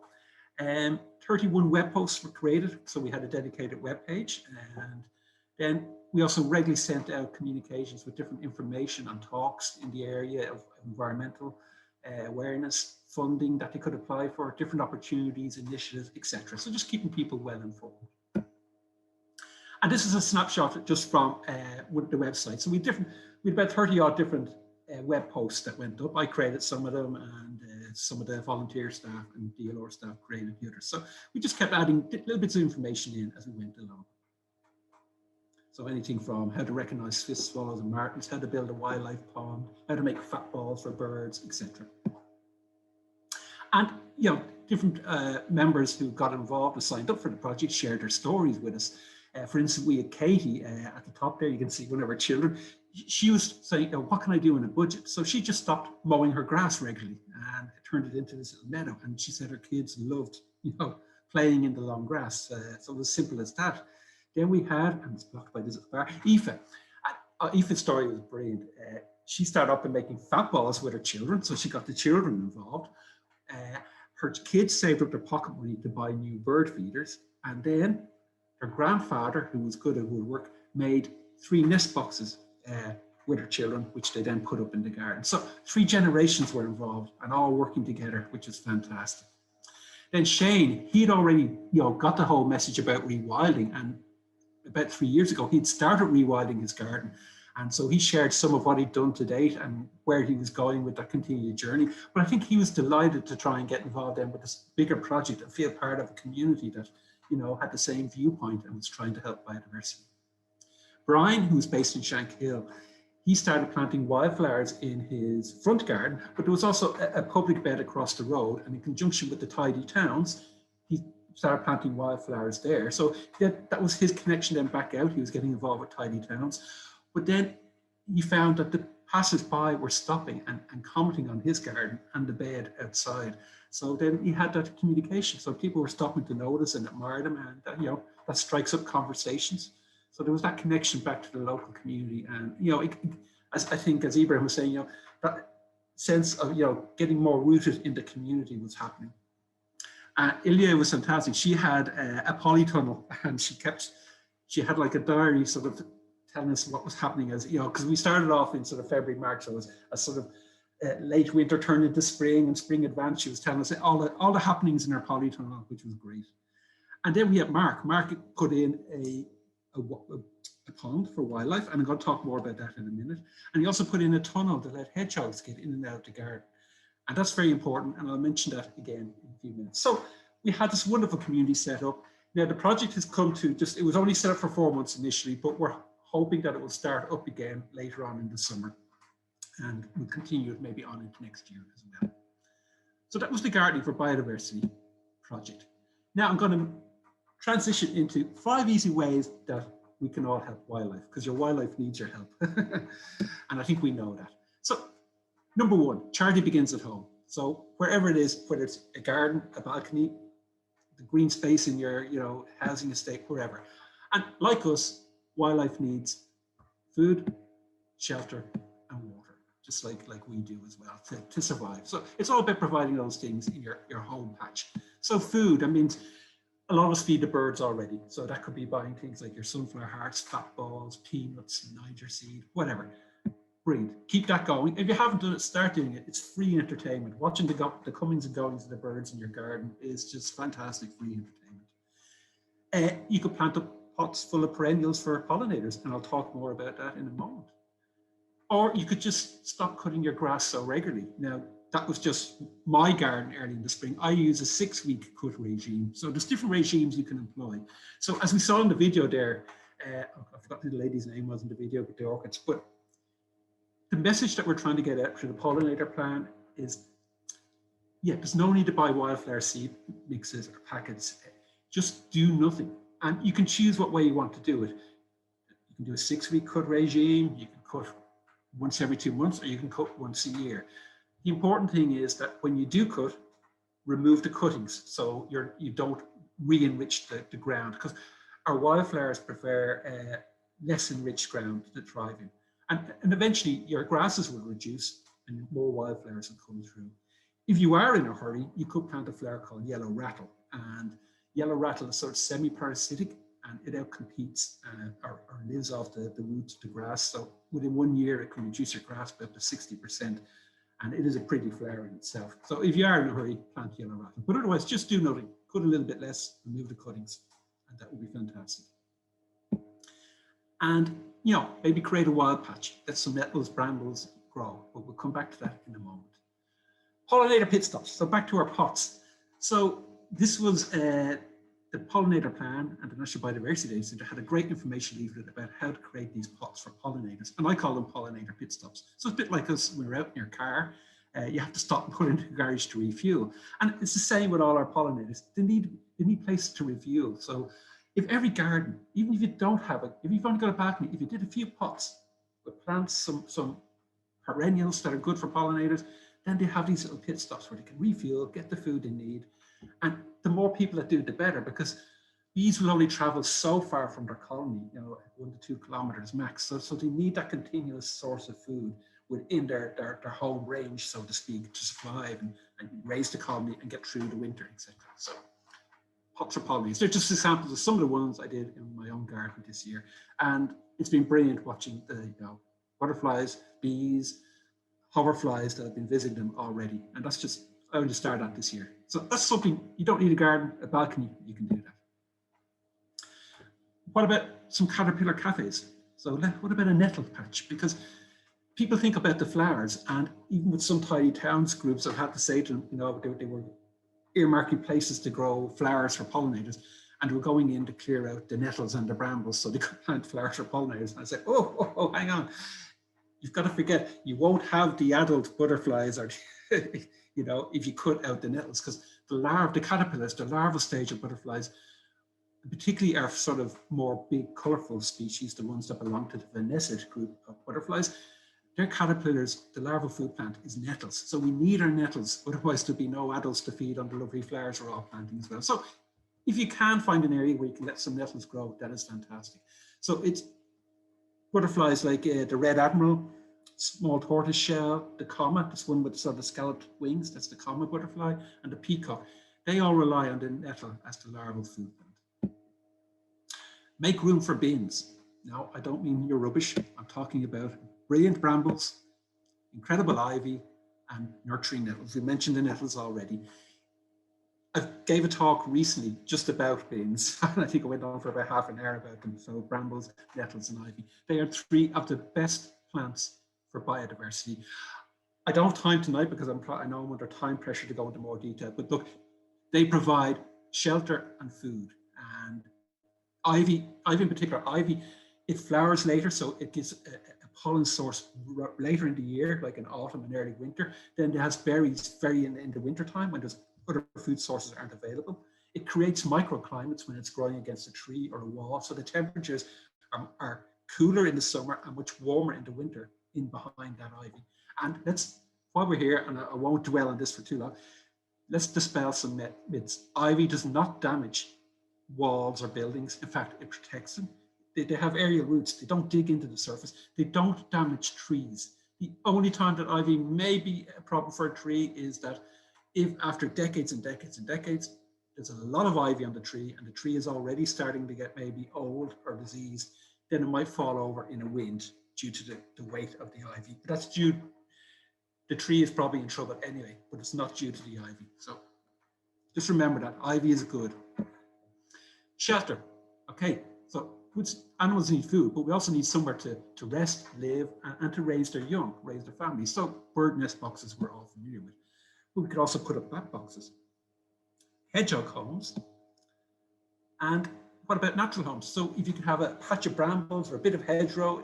31 web posts were created, so we had a dedicated web page, and then we also regularly sent out communications with different information on talks in the area of environmental awareness, funding that they could apply for, different opportunities, initiatives, etc. So just keeping people well informed. And this is a snapshot just from with the website. So we had about 30 odd different web posts that went up. I created some of them, and some of the volunteer staff and DLR staff created the others. So we just kept adding little bits of information in as we went along. So anything from how to recognize Swiss swallows and martins, how to build a wildlife pond, how to make fat balls for birds, etc. And different members who got involved and signed up for the project shared their stories with us. For instance, we had Katie at the top there, you can see one of our children. She was saying, what can I do in a budget? So she just stopped mowing her grass regularly and turned it into this little meadow. And she said her kids loved, playing in the long grass. So it was simple as that. Then we had, and it's blocked by this bar, Aoife. Aoife's story was brilliant. She started up and making fat balls with her children. So she got the children involved. Her kids saved up their pocket money to buy new bird feeders. And then her grandfather, who was good at woodwork, made 3 nest boxes with her children, which they then put up in the garden. So 3 generations were involved and all working together, which is fantastic. Then Shane, he'd already got the whole message about rewilding, and about 3 years ago, he'd started rewilding his garden. And so he shared some of what he'd done to date and where he was going with that continued journey. But I think he was delighted to try and get involved in with this bigger project and feel part of a community that, had the same viewpoint and was trying to help biodiversity. Brian, who's based in Shankill, he started planting wildflowers in his front garden, but there was also a public bed across the road, and in conjunction with the Tidy Towns, he started planting wildflowers there. So that was his connection then back out. He was getting involved with Tidy Towns. But then he found that the passers-by were stopping and commenting on his garden and the bed outside. So then he had that communication. So people were stopping to notice and admire them, and that strikes up conversations. So there was that connection back to the local community, and as I think, as Ibrahim was saying, that sense of getting more rooted in the community was happening. Ilya was fantastic. She had a polytunnel, and she had like a diary sort of telling us what was happening as because we started off in sort of February, March, so it was a sort of late winter turned into spring, and spring advanced. She was telling us all the happenings in her polytunnel, which was great. And then we had Mark. Mark put in a pond for wildlife, and I'm going to talk more about that in a minute. And he also put in a tunnel to let hedgehogs get in and out of the garden. And that's very important, and I'll mention that again in a few minutes. So we had this wonderful community set up. Now the project has come to it was only set up for 4 months initially, but we're hoping that it will start up again later on in the summer. And we'll continue it maybe on into next year as well. So that was the Gardening for Biodiversity project. Now I'm going to transition into 5 easy ways that we can all help wildlife, because your wildlife needs your help. And I think we know that. So number 1, charity begins at home. So wherever it is, whether it's a garden, a balcony, the green space in your housing estate, wherever. And like us, wildlife needs food, shelter, and water, just like we do as well to survive. So it's all about providing those things in your home patch. So food, I mean, a lot of us feed the birds already. So that could be buying things like your sunflower hearts, fat balls, peanuts, Niger seed, whatever. Brilliant. Keep that going. If you haven't done it, start doing it. It's free entertainment. Watching the comings and goings of the birds in your garden is just fantastic free entertainment. You could plant up pots full of perennials for pollinators, and I'll talk more about that in a moment. Or you could just stop cutting your grass so regularly. Now, that was just my garden early in the spring. I use a 6-week cut regime. So there's different regimes you can employ. So as we saw in the video there, I forgot who the lady's name was in the video with the orchids, but the message that we're trying to get out through the pollinator plan is, there's no need to buy wildflower seed mixes or packets. Just do nothing. And you can choose what way you want to do it. You can do a 6-week cut regime, you can cut once every 2 months, or you can cut once a year. The important thing is that when you do cut, remove the cuttings so you don't re-enrich the ground, because our wildflowers prefer less enriched ground to thrive in. And eventually your grasses will reduce and more wildflowers will come through. If you are in a hurry, you could plant a flower called yellow rattle. And yellow rattle is sort of semi-parasitic, and it outcompetes or lives off the roots of the grass. So within 1 year, it can reduce your grass by up to 60%. And it is a pretty flower in itself. So if you are in a hurry, plant yellow rattle. But otherwise, just do nothing. Cut a little bit less, remove the cuttings, and that would be fantastic. And maybe create a wild patch. Let some nettles, brambles grow. But we'll come back to that in a moment. Pollinator pit stops. So back to our pots. So this was the pollinator plan and the National Biodiversity Day Centre had a great information leaflet about how to create these pots for pollinators. And I call them pollinator pit stops. So it's a bit like us when we're out in your car. You have to stop and put into the garage to refuel. And it's the same with all our pollinators. They need places to refuel. So if every garden, even if you don't have it, if you've only got a balcony, if you did a few pots with plants, some perennials that are good for pollinators, then they have these little pit stops where they can refuel, get the food they need. And the more people that do it, the better, because bees will only travel so far from their colony, 1 to 2 kilometers max. So they need that continuous source of food within their home range, so to speak, to survive and raise the colony and get through the winter, etc. So pots for pollinators. They're just examples of some of the ones I did in my own garden this year. And it's been brilliant watching the butterflies, bees, hoverflies that have been visiting them already. And that's just, I only started that this year. So that's something, you don't need a garden, a balcony, you can do that. What about some caterpillar cafes? So what about a nettle patch? Because people think about the flowers, and even with some tidy towns groups, I've had to say to them, they were earmarking places to grow flowers for pollinators, and they were going in to clear out the nettles and the brambles so they could plant flowers for pollinators. And I said, oh, hang on. You've got to forget, you won't have the adult butterflies, or if you cut out the nettles, because the caterpillars, the larval stage of butterflies, particularly our sort of more big colorful species, the ones that belong to the Vanessa group of butterflies, their caterpillars, the larval food plant is nettles. So we need our nettles, otherwise there'll be no adults to feed on the lovely flowers we're all planting as well. So if you can find an area where you can let some nettles grow, that is fantastic. So it's butterflies like the red admiral, small tortoise shell, the comma, this one with sort of scalloped wings, that's the comma butterfly, and the peacock. They all rely on the nettle as the larval food plant. Make room for bins. Now, I don't mean your rubbish. I'm talking about brilliant brambles, incredible ivy, and nurturing nettles. We mentioned the nettles already. I gave a talk recently just about bins, and I think I went on for about half an hour about them. So brambles, nettles, and ivy. They are 3 of the best plants for biodiversity. I don't have time tonight because I know I'm under time pressure to go into more detail, but look, they provide shelter and food. And ivy in particular, it flowers later, so it gives a pollen source later in the year, like in autumn and early winter. Then it has berries in the winter time when there's other food sources aren't available. It creates microclimates when it's growing against a tree or a wall, so the temperatures are cooler in the summer and much warmer in the winter in behind that ivy. And while we're here, and I won't dwell on this for too long, let's dispel some myths. Ivy does not damage walls or buildings. In fact, it protects them. They have aerial roots. They don't dig into the surface. They don't damage trees. The only time that ivy may be a problem for a tree is that if after decades and decades and decades, there's a lot of ivy on the tree and the tree is already starting to get maybe old or diseased, then it might fall over in a wind due to the weight of the ivy. But that's due, the tree is probably in trouble anyway, but it's not due to the ivy. So just remember that ivy is good. Shelter. Okay, so animals need food, but we also need somewhere to rest, live, and to raise their young, raise their families. So bird nest boxes we're all familiar with. But we could also put up bat boxes, hedgehog homes, and what about natural homes? So if you could have a patch of brambles or a bit of hedgerow,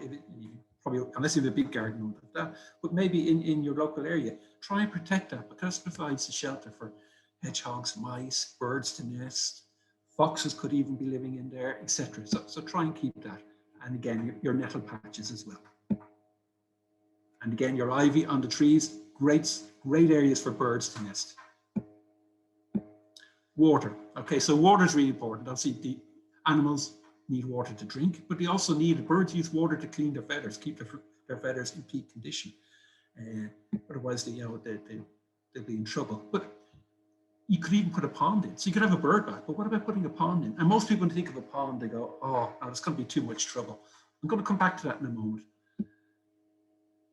probably, unless you have a big garden like that, but maybe in your local area, try and protect that, because it provides a shelter for hedgehogs, mice, birds to nest, foxes could even be living in there, etc. So try and keep that. And again, your nettle patches as well. And again, your ivy on the trees, great areas for birds to nest. Water. Okay, so water is really important. Obviously, the animals need water to drink, but they also need, birds use water to clean their feathers, keep their feathers in peak condition. Otherwise, they'll be in trouble. But you could even put a pond in. So you could have a bird bath, but what about putting a pond in? And most people, when they think of a pond, they go, oh, it's going to be too much trouble. I'm going to come back to that in a moment.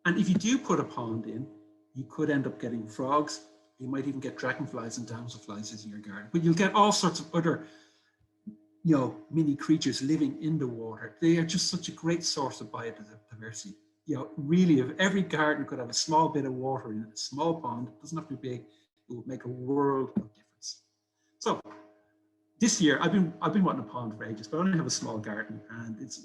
And if you do put a pond in, you could end up getting frogs. You might even get dragonflies and damselflies in your garden, but you'll get all sorts of other, mini creatures living in the water. They are just such a great source of biodiversity. Really, if every garden could have a small bit of water in it, a small pond, it doesn't have to be big, it would make a world of difference. So this year, I've been wanting a pond for ages, but I only have a small garden, and it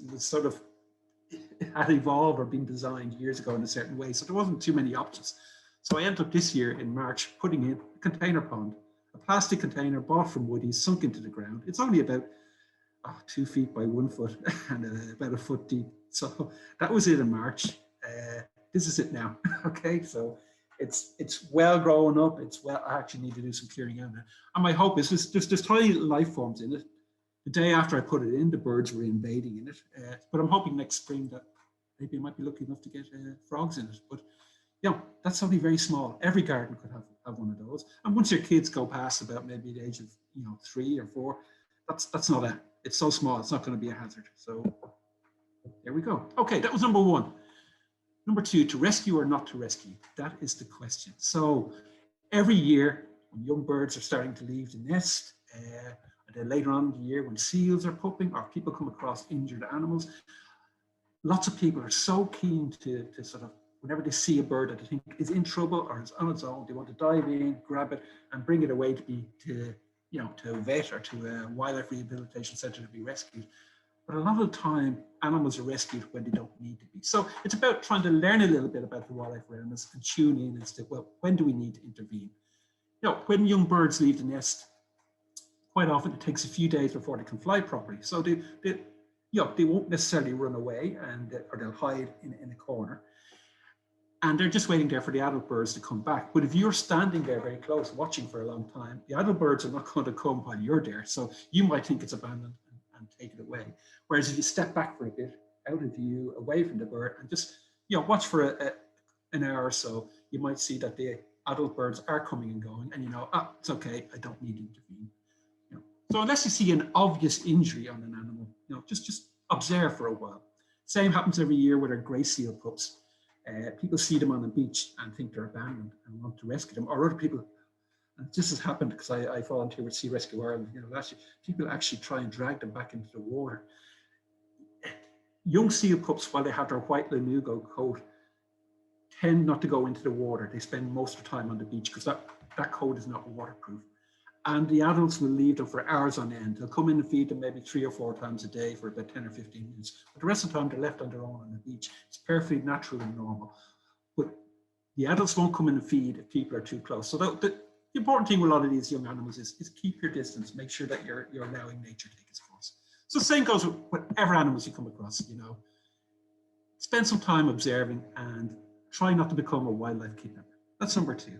had evolved or been designed years ago in a certain way, so there wasn't too many options. So I ended up this year in March putting in a container pond, a plastic container bought from Woodies, sunk into the ground. It's only about, 2 feet by 1 foot and about a foot deep. So that was it in March. This is it now. Okay, so it's well grown up. It's well. I actually need to do some clearing out now. And my hope is there's tiny little life forms in it. The day after I put it in, the birds were invading in it. But I'm hoping next spring that maybe I might be lucky enough to get frogs in it. But yeah, that's only very small. Every garden could have one of those. And once your kids go past about maybe the age of 3 or 4, that's not a. It's so small. It's not going to be a hazard. So there we go. Okay, that was number 1. Number 2, to rescue or not to rescue? That is the question. So every year when young birds are starting to leave the nest, and then later on in the year when seals are pupping or people come across injured animals, lots of people are so keen to sort of, whenever they see a bird that they think is in trouble or is on its own, they want to dive in, grab it and bring it away to a vet or to a wildlife rehabilitation center to be rescued. But a lot of the time, animals are rescued when they don't need to be. So it's about trying to learn a little bit about the wildlife around us and tune in as to, well, when do we need to intervene? When young birds leave the nest, quite often it takes a few days before they can fly properly. So they won't necessarily run away or they'll hide in a corner. And they're just waiting there for the adult birds to come back. But if you're standing there very close, watching for a long time, the adult birds are not going to come while you're there. So you might think it's abandoned and take it away. Whereas if you step back for a bit, out of view, away from the bird, and just watch for an hour or so, you might see that the adult birds are coming and going, and it's okay, I don't need to intervene. So unless you see an obvious injury on an animal, just observe for a while. Same happens every year with our grey seal pups. People see them on the beach and think they're abandoned and want to rescue them, or other people. And this has happened because I volunteer with Sea Rescue Ireland. Last year, people actually try and drag them back into the water. Young seal pups, while they have their white lanugo coat, tend not to go into the water. They spend most of the time on the beach because that coat is not waterproof. And the adults will leave them for hours on end. They'll come in and feed them maybe 3 or 4 times a day for about 10 or 15 minutes. But the rest of the time, they're left on their own on the beach. It's perfectly natural and normal. But the adults won't come in and feed if people are too close. So the important thing with a lot of these young animals is keep your distance. Make sure that you're allowing nature to take its course. So the same goes with whatever animals you come across, Spend some time observing and try not to become a wildlife kidnapper. That's number 2.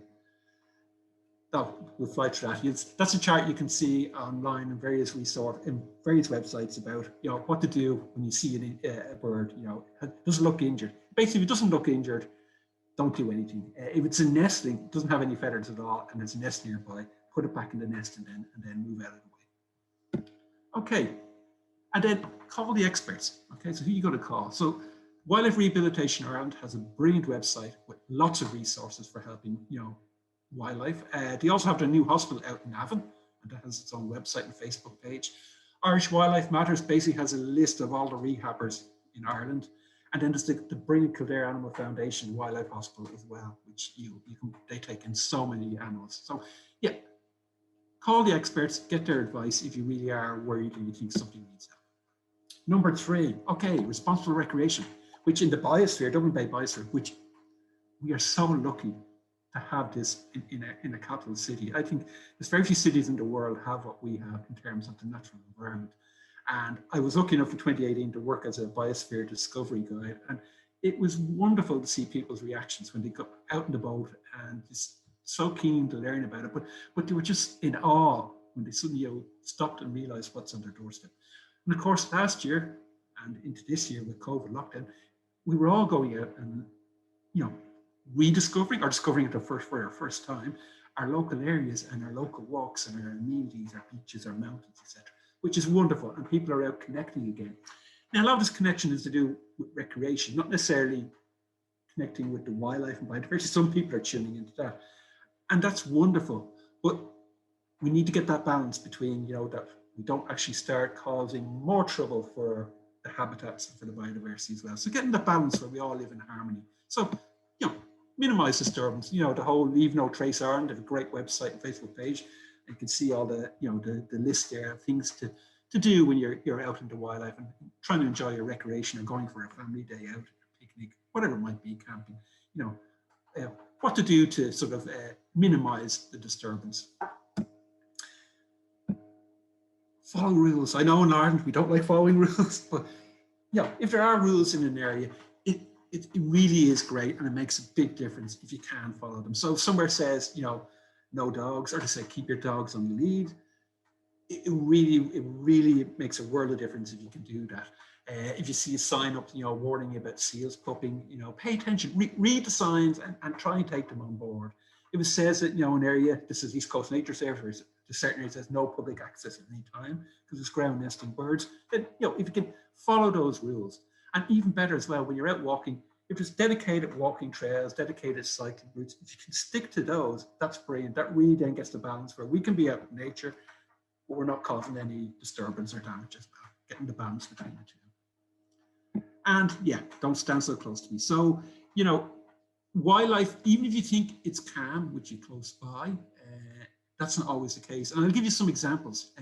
We'll fly through that. That's a chart you can see online in various websites about what to do when you see a bird. It doesn't look injured. Basically, if it doesn't look injured, don't do anything. If it's a nestling, it doesn't have any feathers at all, and there's a nest nearby, put it back in the nest and then move out of the way. Okay, and then call the experts. Okay, so who you got to call? So Wildlife Rehabilitation Ireland has a brilliant website with lots of resources for helping wildlife. They also have their new hospital out in Navan, and that has its own website and Facebook page. Irish Wildlife Matters basically has a list of all the rehabbers in Ireland, and then there's the brilliant Kildare Animal Foundation Wildlife Hospital as well, which they take in so many animals. So yeah, call the experts, get their advice if you really are worried and you think something needs help. Number 3, okay, responsible recreation, which in the biosphere, Dublin Bay Biosphere, which we are so lucky to have this in a capital city. I think there's very few cities in the world have what we have in terms of the natural environment. And I was lucky enough in 2018 to work as a biosphere discovery guide. And it was wonderful to see people's reactions when they got out in the boat and just so keen to learn about it. But they were just in awe when they suddenly stopped and realized what's on their doorstep. And of course, last year and into this year with COVID lockdown, we were all going out and, rediscovering or discovering it for our first time, our local areas and our local walks and our amenities, our beaches, our mountains, etc., which is wonderful. And people are out connecting again. Now, a lot of this connection is to do with recreation, not necessarily connecting with the wildlife and biodiversity. Some people are tuning into that, and that's wonderful. But we need to get that balance between, that we don't actually start causing more trouble for the habitats and for the biodiversity as well. So getting the balance where we all live in harmony. So, minimize disturbance. The whole Leave No Trace Ireland, they have a great website and Facebook page. You can see all the, the list there of things to do when you're out in the wildlife and trying to enjoy your recreation or going for a family day out, picnic, whatever it might be, camping. What to do to sort of minimize the disturbance. follow rules. I know in Ireland we don't like following rules, but if there are rules in an area, it really is great, and it makes a big difference if you can follow them. So if somewhere says, no dogs, or to say keep your dogs on the lead, it really makes a world of difference if you can do that. If you see a sign up, warning about seals pupping, pay attention, read the signs and try and take them on board. If it says that, an area, this is East Coast Nature Service, to certain areas there's no public access at any time because it's ground nesting birds, then, if you can follow those rules. And even better as well, when you're out walking, if there's dedicated walking trails, dedicated cycling routes, if you can stick to those, that's brilliant. That really then gets the balance where we can be out in nature, but we're not causing any disturbance or damage as well, getting the balance between the two. And don't stand so close to me. So, wildlife, even if you think it's calm, which is close by, that's not always the case. And I'll give you some examples.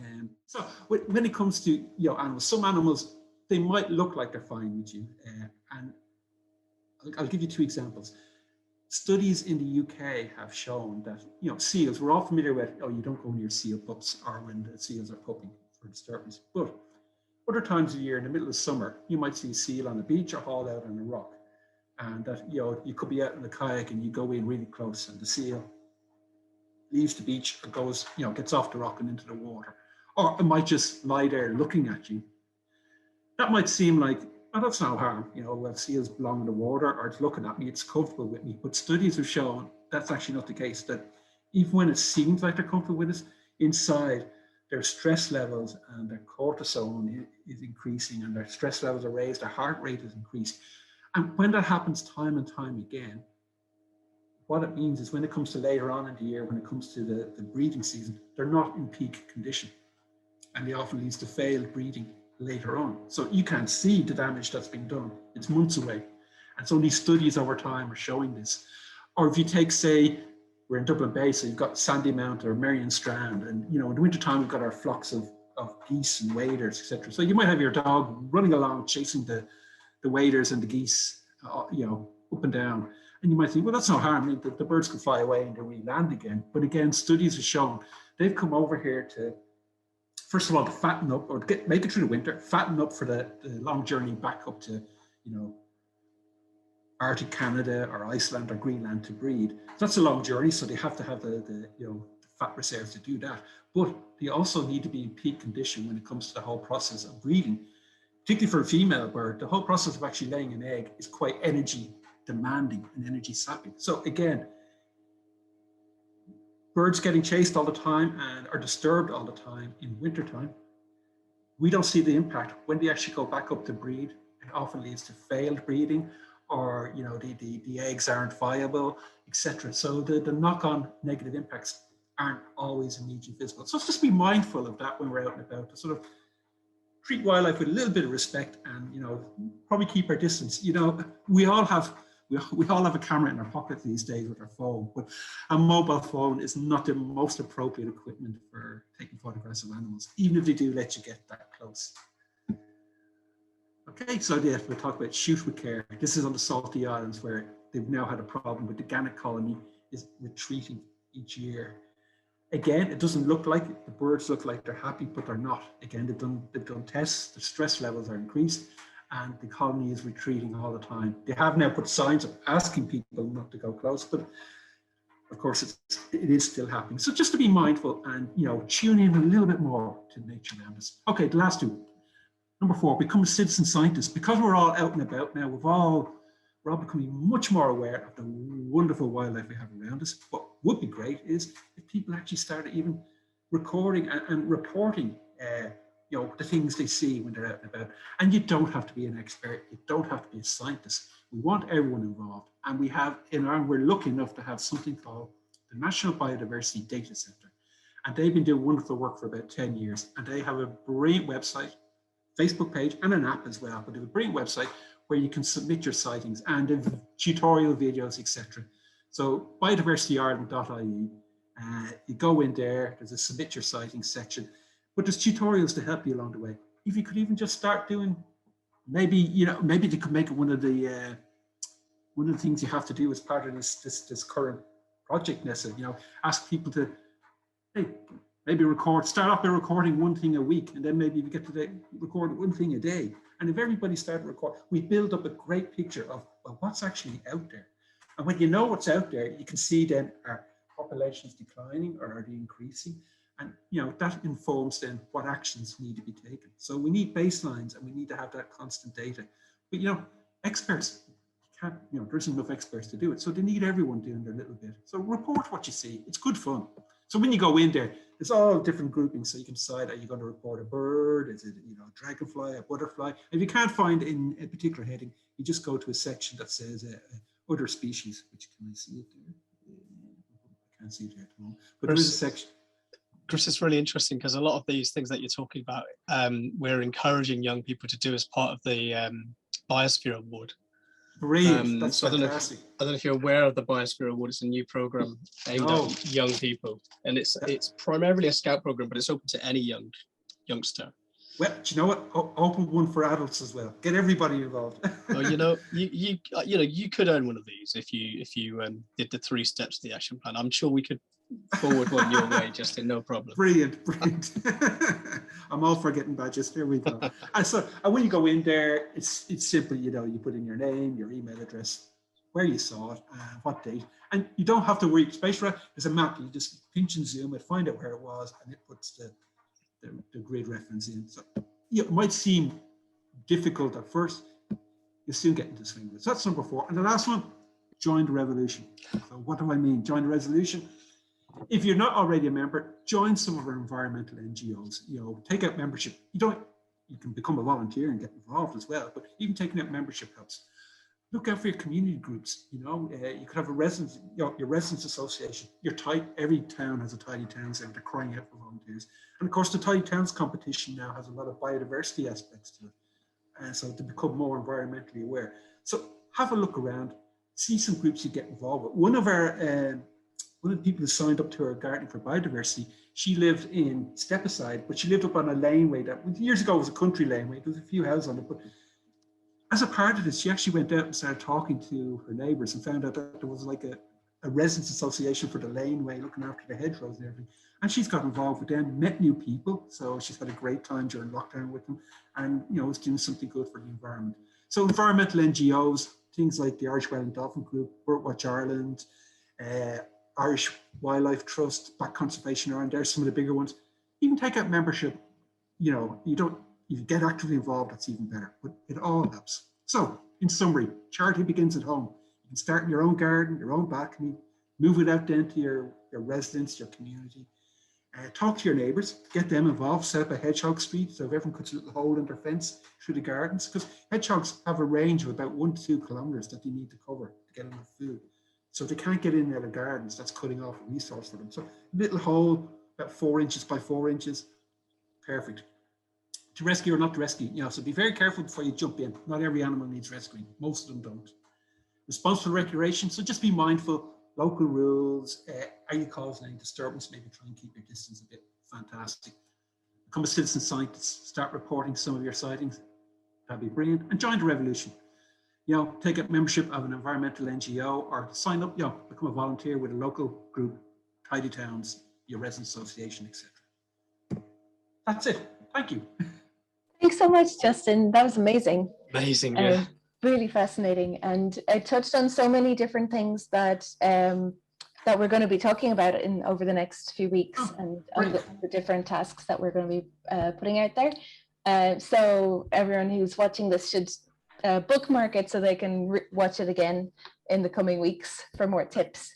So when it comes to, animals, some animals, they might look like they're fine with you. And I'll give you two examples. Studies in the UK have shown that, seals, we're all familiar with, you don't go near seal pups or when the seals are pupping for disturbance. But other times of the year, in the middle of summer, you might see a seal on the beach or hauled out on a rock. And that, you could be out in a kayak and you go in really close and the seal leaves the beach or goes, gets off the rock and into the water. Or it might just lie there looking at you. That might seem like, that's no harm, well, seals belong in the water or it's looking at me, it's comfortable with me. But studies have shown that's actually not the case, that even when it seems like they're comfortable with us, inside their stress levels and their cortisol is increasing and their stress levels are raised, their heart rate is increased. And when that happens time and time again, what it means is when it comes to later on in the year, when it comes to the breeding season, they're not in peak condition. And it often leads to failed breeding later on. So you can't see the damage that's been done. It's months away. And so these studies over time are showing this. Or if you take, say, we're in Dublin Bay, so you've got Sandymount or Marion Strand, and in the wintertime, we've got our flocks of geese and waders, etc. So you might have your dog running along, chasing the waders and the geese, up and down. And you might think, well, that's no harm. The birds can fly away and they re-land again. But again, studies have shown they've come over here to, first of all, to fatten up or make it through the winter, fatten up for the long journey back up to, Arctic Canada or Iceland or Greenland to breed. So that's a long journey, so they have to have the fat reserves to do that. But they also need to be in peak condition when it comes to the whole process of breeding. Particularly for a female bird, the whole process of actually laying an egg is quite energy demanding and energy sapping. So again, birds getting chased all the time and are disturbed all the time in wintertime, we don't see the impact. When they actually go back up to breed, it often leads to failed breeding, or the eggs aren't viable, etc. So the knock-on negative impacts aren't always immediately visible. So let's just be mindful of that when we're out and about, to sort of treat wildlife with a little bit of respect and, probably keep our distance. We all have a camera in our pocket these days with our phone, but a mobile phone is not the most appropriate equipment for taking photographs of animals, even if they do let you get that close. Okay, so we'll talk about shoot with care. This is on the Salty Islands, where they've now had a problem with the gannet colony is retreating each year. Again, it doesn't look like it. The birds look like they're happy, but they're not. Again, they've done tests, the stress levels are increased, and the colony is retreating all the time. They have now put signs up asking people not to go close, but of course it is still happening. So just to be mindful and tune in a little bit more to nature around us. Okay, the last two. Number 4, become a citizen scientist. Because we're all out and about now, we're all becoming much more aware of the wonderful wildlife we have around us. What would be great is if people actually started even recording and reporting the things they see when they're out and about. And you don't have to be an expert, you don't have to be a scientist. We want everyone involved. And we have we're lucky enough to have something called the National Biodiversity Data Centre. And they've been doing wonderful work for about 10 years. And they have a brilliant website, Facebook page, and an app as well. But they have a brilliant website where you can submit your sightings and tutorial videos, etc. So biodiversityireland.ie, you go in there, there's a submit your sightings section, but there's tutorials to help you along the way. If you could even just start doing, maybe they could make it one of the things you have to do as part of this current project, Nessa, ask people to, hey, Maybe start off by recording one thing a week, and then maybe we get to record one thing a day. And if everybody started record, we build up a great picture of what's actually out there. And when you know what's out there, you can see then are populations declining or are they increasing? And that informs then what actions need to be taken. So we need baselines and we need to have that constant data. But experts can't, there isn't enough experts to do it. So they need everyone doing their little bit. So report what you see. It's good fun. So when you go in there, it's all different groupings. So you can decide, are you going to report a bird? Is it, a dragonfly, a butterfly? If you can't find in a particular heading, you just go to a section that says other species, which can I see it there? I can't see it there at the moment. But there is a section.
Chris, it's really interesting because a lot of these things that you're talking about, we're encouraging young people to do as part of the Biosphere Award.
Brilliant. That's
so
fantastic.
I don't know if you're aware of the Biosphere Award. It's a new program aimed at young people, and it's primarily a scout program, but it's open to any youngster.
Well, do you know what? Open one for adults as well. Get everybody involved.
Well, you could earn one of these if you did the 3 steps of the action plan. I'm sure we could forward one your way, Justin, no problem.
Brilliant. I'm all for getting badges. There we go. And when you go in there, it's simple. You put in your name, your email address, where you saw it, what date, and you don't have to worry. Spatial, there's a map. You just pinch and zoom it, find out where it was, and it puts the grid reference in. So it might seem difficult at first. You soon get into the swing of it. So that's number 4. And the last one, join the revolution. So what do I mean? Join the revolution. If you're not already a member, join some of our environmental NGOs. Take out membership. You can become a volunteer and get involved as well, but even taking out membership helps. Look out for your community groups. You could have a residents, your residents association. Every town has a Tidy Towns Centre. They're crying out for volunteers. And of course, the Tidy Towns competition now has a lot of biodiversity aspects to it. And so to become more environmentally aware. So have a look around, see some groups you get involved with. One of the people who signed up to our Gardening for Biodiversity, she lived in Stepaside, but she lived up on a laneway that years ago was a country laneway. There was a few houses on it, but as a part of this, she actually went out and started talking to her neighbours and found out that there was like a residents association for the laneway looking after the hedgerows and everything. And she's got involved with them, met new people. So she's had a great time during lockdown with them and, is doing something good for the environment. So environmental NGOs, things like the Irish Whale and Dolphin Group, Birdwatch Ireland, Irish Wildlife Trust, Bat Conservation Ireland, there's some of the bigger ones. You can take out membership, you get actively involved, that's even better, but it all helps. So in summary, charity begins at home. You can start in your own garden, your own balcony, move it out then to your residents, your community. Talk to your neighbours, get them involved, set up a hedgehog street, so if everyone puts a little hole in their fence through the gardens, because hedgehogs have a range of about 1 to 2 kilometres that they need to cover to get enough food. So if they can't get in their gardens, that's cutting off a resource for them. So a little hole, about 4 inches by 4 inches, perfect. To rescue or not to rescue, so be very careful before you jump in. Not every animal needs rescuing, most of them don't. Responsible recreation, so just be mindful, local rules, are you causing any disturbance? Maybe try and keep your distance a bit. Fantastic. Become a citizen scientist, start reporting some of your sightings. That'd be brilliant. And join the revolution. Take up membership of an environmental NGO or sign up, become a volunteer with a local group, Tidy Towns, your resident association, etc. That's it. Thank you.
Thanks so much, Justin. That was amazing.
Amazing, yeah.
Really fascinating. And I touched on so many different things that that we're going to be talking about over the next few weeks and on the different tasks that we're going to be putting out there. So everyone who's watching this should bookmark it so they can watch it again in the coming weeks for more tips.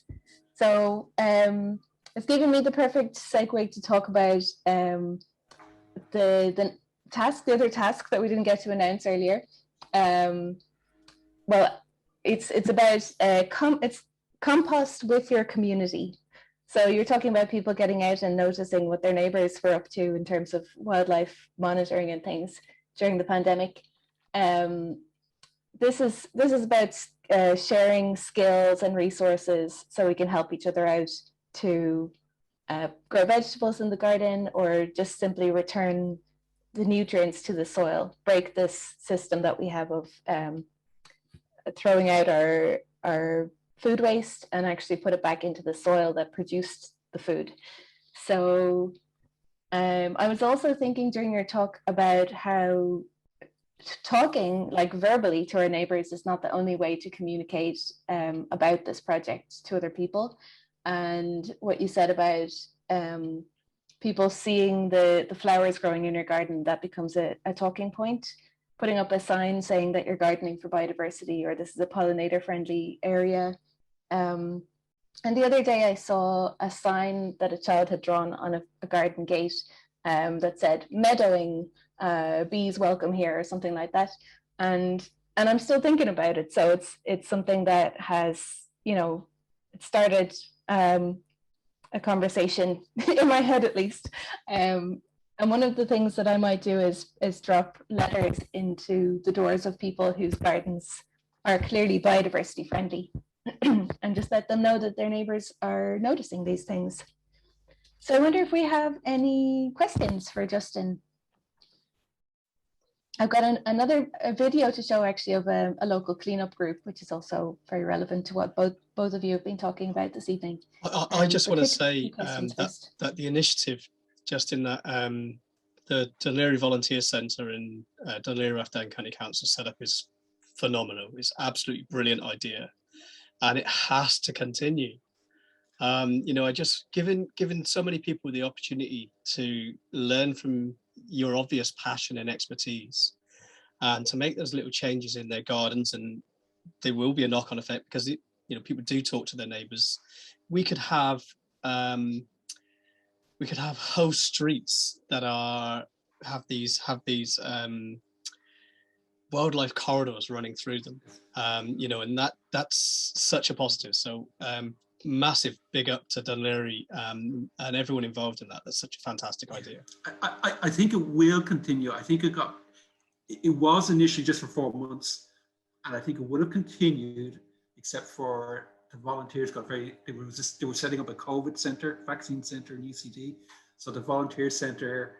So it's given me the perfect segue to talk about the other task that we didn't get to announce earlier. Well, it's about it's compost with your community. So you're talking about people getting out and noticing what their neighbors were up to in terms of wildlife monitoring and things during the pandemic. This is about sharing skills and resources so we can help each other out to grow vegetables in the garden or just simply return the nutrients to the soil, break this system that we have of throwing out our food waste and actually put it back into the soil that produced the food. So I was also thinking during your talk about how talking like verbally to our neighbors is not the only way to communicate about this project to other people. And what you said about people seeing the flowers growing in your garden, that becomes a talking point. Putting up a sign saying that you're gardening for biodiversity, or this is a pollinator friendly area. And the other day I saw a sign that a child had drawn on a garden gate that said meadowing, bees welcome here, or something like that. And I'm still thinking about it. So it's something that has, you know, it started a conversation in my head at least. And one of the things that I might do is drop letters into the doors of people whose gardens are clearly biodiversity friendly and just let them know that their neighbors are noticing these things. So I wonder if we have any questions for Justin. I've got another video to show actually of a local cleanup group, which is also very relevant to what both of you have been talking about this evening.
I just want to say that the initiative, just in that the Dún Laoghaire Volunteer Centre in Dún Laoghaire Rathdown County Council set up is phenomenal. It's absolutely brilliant idea, and it has to continue. You know, I just given so many people the opportunity to learn from your obvious passion and expertise, and to make those little changes in their gardens, and there will be a knock-on effect because you know, people do talk to their neighbours. We could have whole streets that have these wildlife corridors running through them, you know, and that's such a positive. So massive big up to Dún Laoghaire and everyone involved in that. That's such a fantastic idea.
I think it will continue. I think it was initially just for 4 months, and I think it would have continued, except for the volunteers they were setting up a COVID center, vaccine center in UCD. So the volunteer center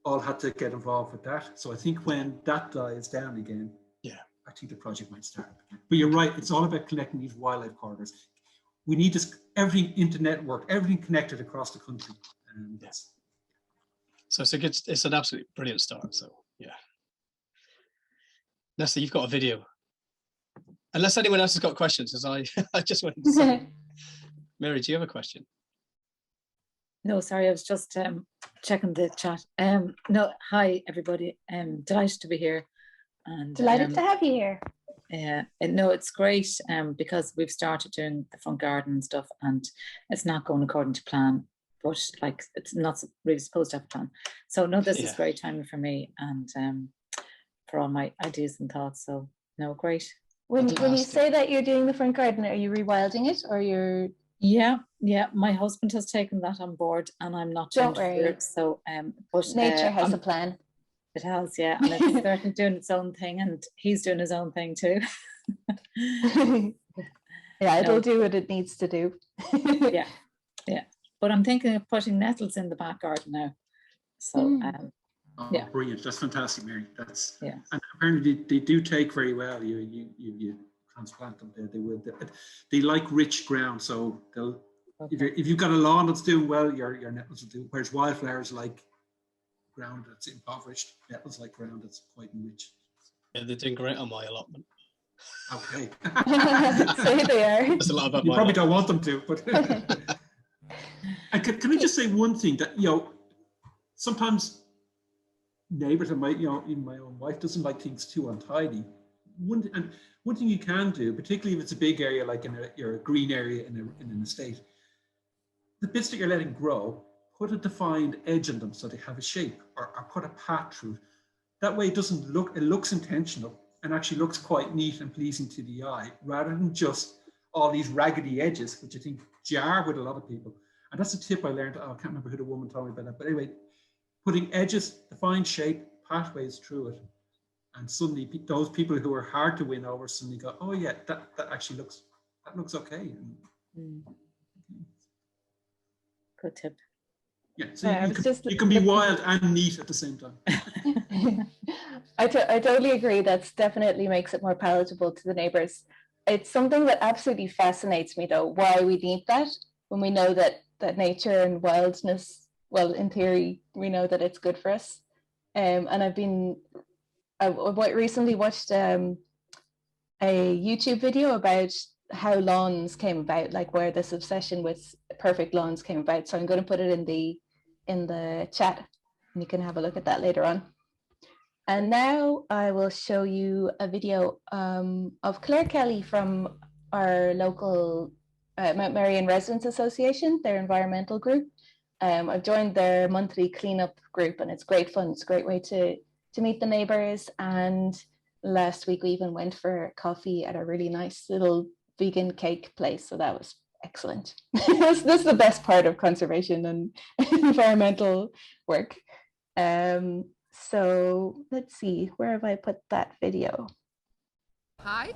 all had to get involved with that. So I think when that dies down again, yeah, I think the project might start again. But you're right, it's all about connecting these wildlife corridors. We need everything internet-worked, everything connected across the country.
Yes. So it's an absolutely brilliant start. So yeah. Nessa, you've got a video. Unless anyone else has got questions, as I just wanted to say. Mary, do you have a question?
No, sorry, I was just checking the chat. No, hi everybody. Delighted to be here. And
delighted to have you here.
Yeah, no, it's great because we've started doing the front garden and stuff, and it's not going according to plan, but like it's not really supposed to have a plan. So no, this is great timing for me and for all my ideas and thoughts. So no, great.
When you say that you're doing the front garden, are you rewilding it, or you're?
Yeah, my husband has taken that on board, and I'm not.
Don't worry.
So, but
nature has a plan.
It has, yeah, and it's certainly doing its own thing, and he's doing his own thing too.
Yeah, it'll do what it needs to do.
yeah. But I'm thinking of putting nettles in the back garden now. So, yeah,
brilliant! That's fantastic, Mary. That's
yeah.
And apparently they do take very well. You transplant them. They will. They like rich ground, so they'll. Okay. If you've got a lawn that's doing well, your nettles will do. Whereas wildflowers like ground that's impoverished, nettles like ground that's quite rich.
Yeah, they're doing great on my allotment.
Okay.
So they are.
There's a lot about
you probably don't want them to, but. And can I just say one thing that, you know, sometimes neighbors and even my own wife doesn't like things too untidy. One thing you can do, particularly if it's a big area like a green area in an estate, the bits that you're letting grow, put a defined edge on them so they have a shape, or put a path through. That way it looks intentional and actually looks quite neat and pleasing to the eye, rather than just all these raggedy edges, which I think jar with a lot of people. And that's a tip I learned. I can't remember who the woman told me about that. But anyway, putting edges, defined shape, pathways through it. And suddenly those people who are hard to win over suddenly go, oh yeah, that actually looks okay.
Good tip.
Yeah, so you can be wild and neat at the same time.
I totally agree. That's definitely makes it more palatable to the neighbors. It's something that absolutely fascinates me though, why we need that when we know that nature and wildness well, in theory, we know that it's good for us. And I recently watched a YouTube video about how lawns came about, like where this obsession with perfect lawns came about. So I'm going to put it in the chat, and you can have a look at that later on. And now I will show you a video of Claire Kelly from our local Mount Merion Residents Association, their environmental group. I've joined their monthly cleanup group, and it's great fun. It's a great way to meet the neighbors. And last week we even went for coffee at a really nice little vegan cake place. So that was excellent. This is the best part of conservation and environmental work. So let's see, where have I put that video?
Hi,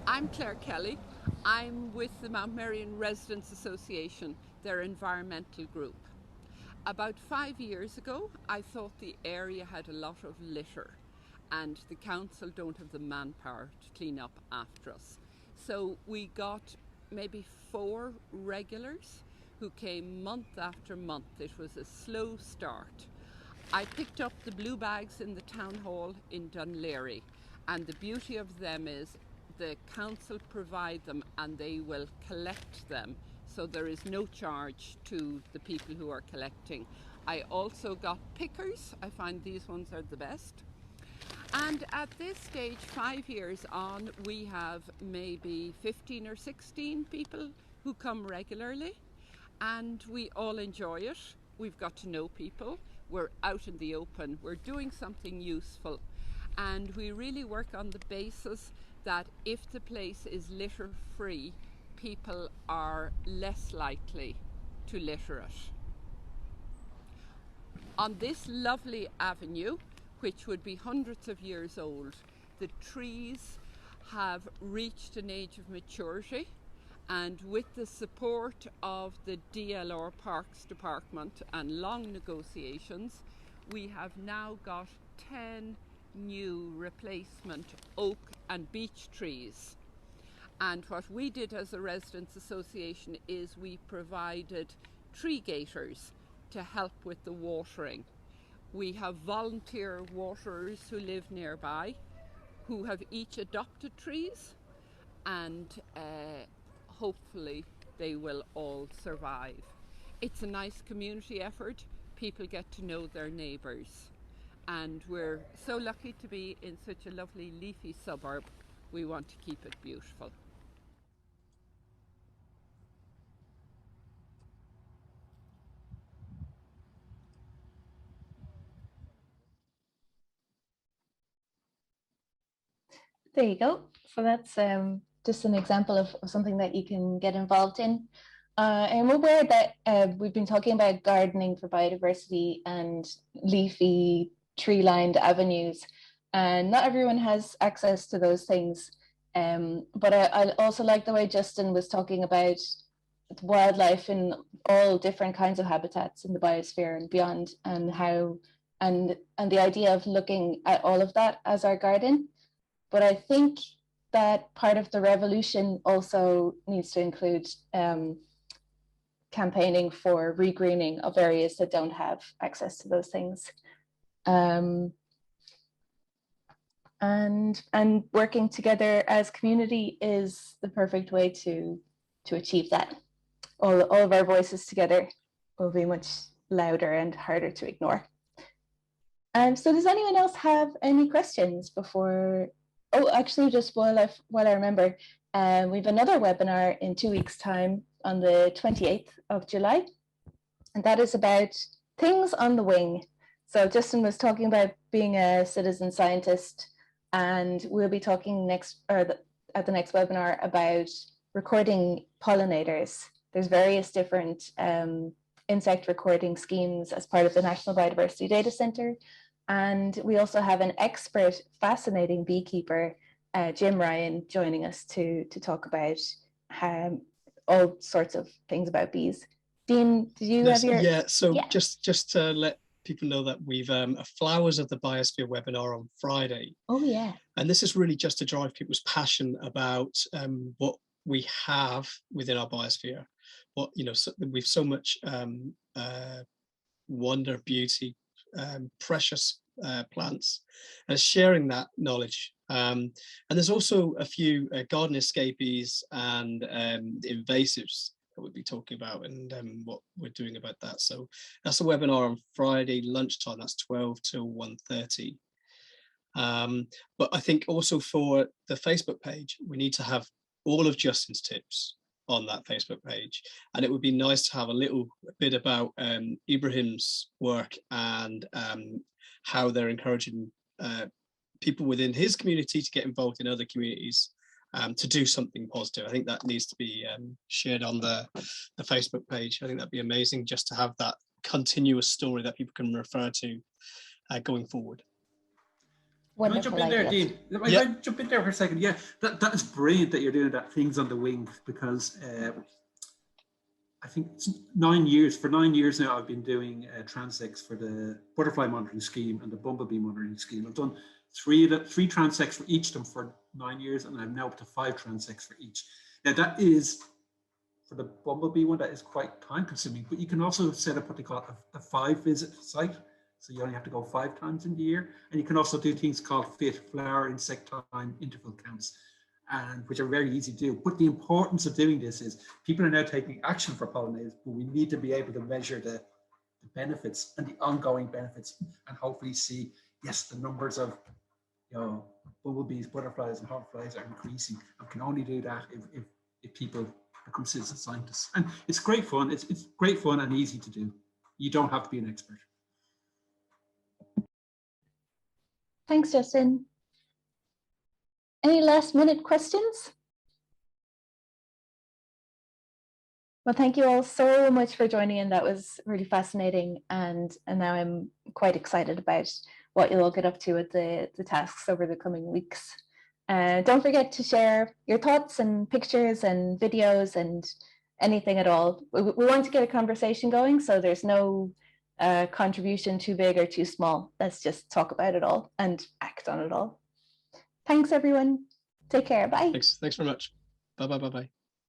I'm Claire Kelly. I'm with the Mount Merion Residents Association, their environmental group. About 5 years ago, I thought the area had a lot of litter and the council don't have the manpower to clean up after us. So we got maybe 4 regulars who came month after month. It was a slow start. I picked up the blue bags in the town hall in Dún Laoghaire, and the beauty of them is the council provide them and they will collect them, so there is no charge to the people who are collecting. I also got pickers. I find these ones are the best. And at this stage, 5 years on, we have maybe 15 or 16 people who come regularly, and we all enjoy it. We've got to know people. We're out in the open, we're doing something useful, and we really work on the basis that if the place is litter free, people are less likely to litter it. On this lovely avenue, which would be hundreds of years old, the trees have reached an age of maturity, and with the support of the DLR Parks Department and long negotiations, we have now got 10 new replacement oak and beech trees. And what we did as a residents association is we provided tree gators to help with the watering. We have volunteer waterers who live nearby who have each adopted trees, and hopefully they will all survive. It's a nice community effort. People get to know their neighbours, and we're so lucky to be in such a lovely leafy suburb. We want to keep it beautiful.
There you go. So that's just an example of something that you can get involved in. I'm aware that we've been talking about gardening for biodiversity and leafy tree-lined avenues, and not everyone has access to those things. But I also like the way Justin was talking about wildlife in all different kinds of habitats in the biosphere and beyond, and how and the idea of looking at all of that as our garden. But I think that part of the revolution also needs to include campaigning for regreening of areas that don't have access to those things. And working together as community is the perfect way to achieve that. All of our voices together will be much louder and harder to ignore. So does anyone else have any questions before? Oh, actually, just while I remember, we have another webinar in 2 weeks' time on the 28th of July, and that is about things on the wing. So Justin was talking about being a citizen scientist, and we'll be talking at the next webinar about recording pollinators. There's various different insect recording schemes as part of the National Biodiversity Data Centre. And we also have an expert, fascinating beekeeper, Jim Ryan, joining us to talk about all sorts of things about bees. Dean, did you have your...
Yeah, so yeah. Just to let people know that we've a Flowers of the Biosphere webinar on Friday.
Oh, yeah.
And this is really just to drive people's passion about what we have within our biosphere. What, you know, we've so much wonder, beauty, precious plants, and sharing that knowledge. And there's also a few garden escapees and invasives that we'll be talking about, and what we're doing about that. So that's a webinar on Friday lunchtime. That's 12 till 1:30. But I think also for the Facebook page, we need to have all of Justin's tips on that Facebook page, and it would be nice to have a little bit about Ibrahim's work and how they're encouraging people within his community to get involved in other communities to do something positive. I think that needs to be shared on the Facebook page. I think that'd be amazing, just to have that continuous story that people can refer to going forward.
Can I jump in there, Dean? Can I jump in there for a second? Yeah, that is brilliant that you're doing that, Things on the Wing, because I think it's 9 years. For 9 years now, I've been doing transects for the butterfly monitoring scheme and the bumblebee monitoring scheme. I've done three transects for each of them for 9 years, and I'm now up to 5 transects for each. Now that is, for the bumblebee one, that is quite time consuming, but you can also set up what they call a 5-visit site. So you only have to go 5 times in the year. And you can also do things called FIT, flower insect time interval counts, and which are very easy to do. But the importance of doing this is people are now taking action for pollinators, but we need to be able to measure the benefits and the ongoing benefits, and hopefully see, yes, the numbers of bumblebees, butterflies, and hoverflies are increasing. And can only do that if people become citizen scientists. And it's great fun. It's great fun and easy to do. You don't have to be an expert.
Thanks, Justin. Any last minute questions? Well, thank you all so much for joining in. That was really fascinating. And now I'm quite excited about what you'll all get up to with the tasks over the coming weeks. Don't forget to share your thoughts and pictures and videos and anything at all. We want to get a conversation going, so there's no contribution too big or too small. Let's just talk about it all and act on it all. Thanks, everyone. Take care. Bye.
Thanks very much. Bye.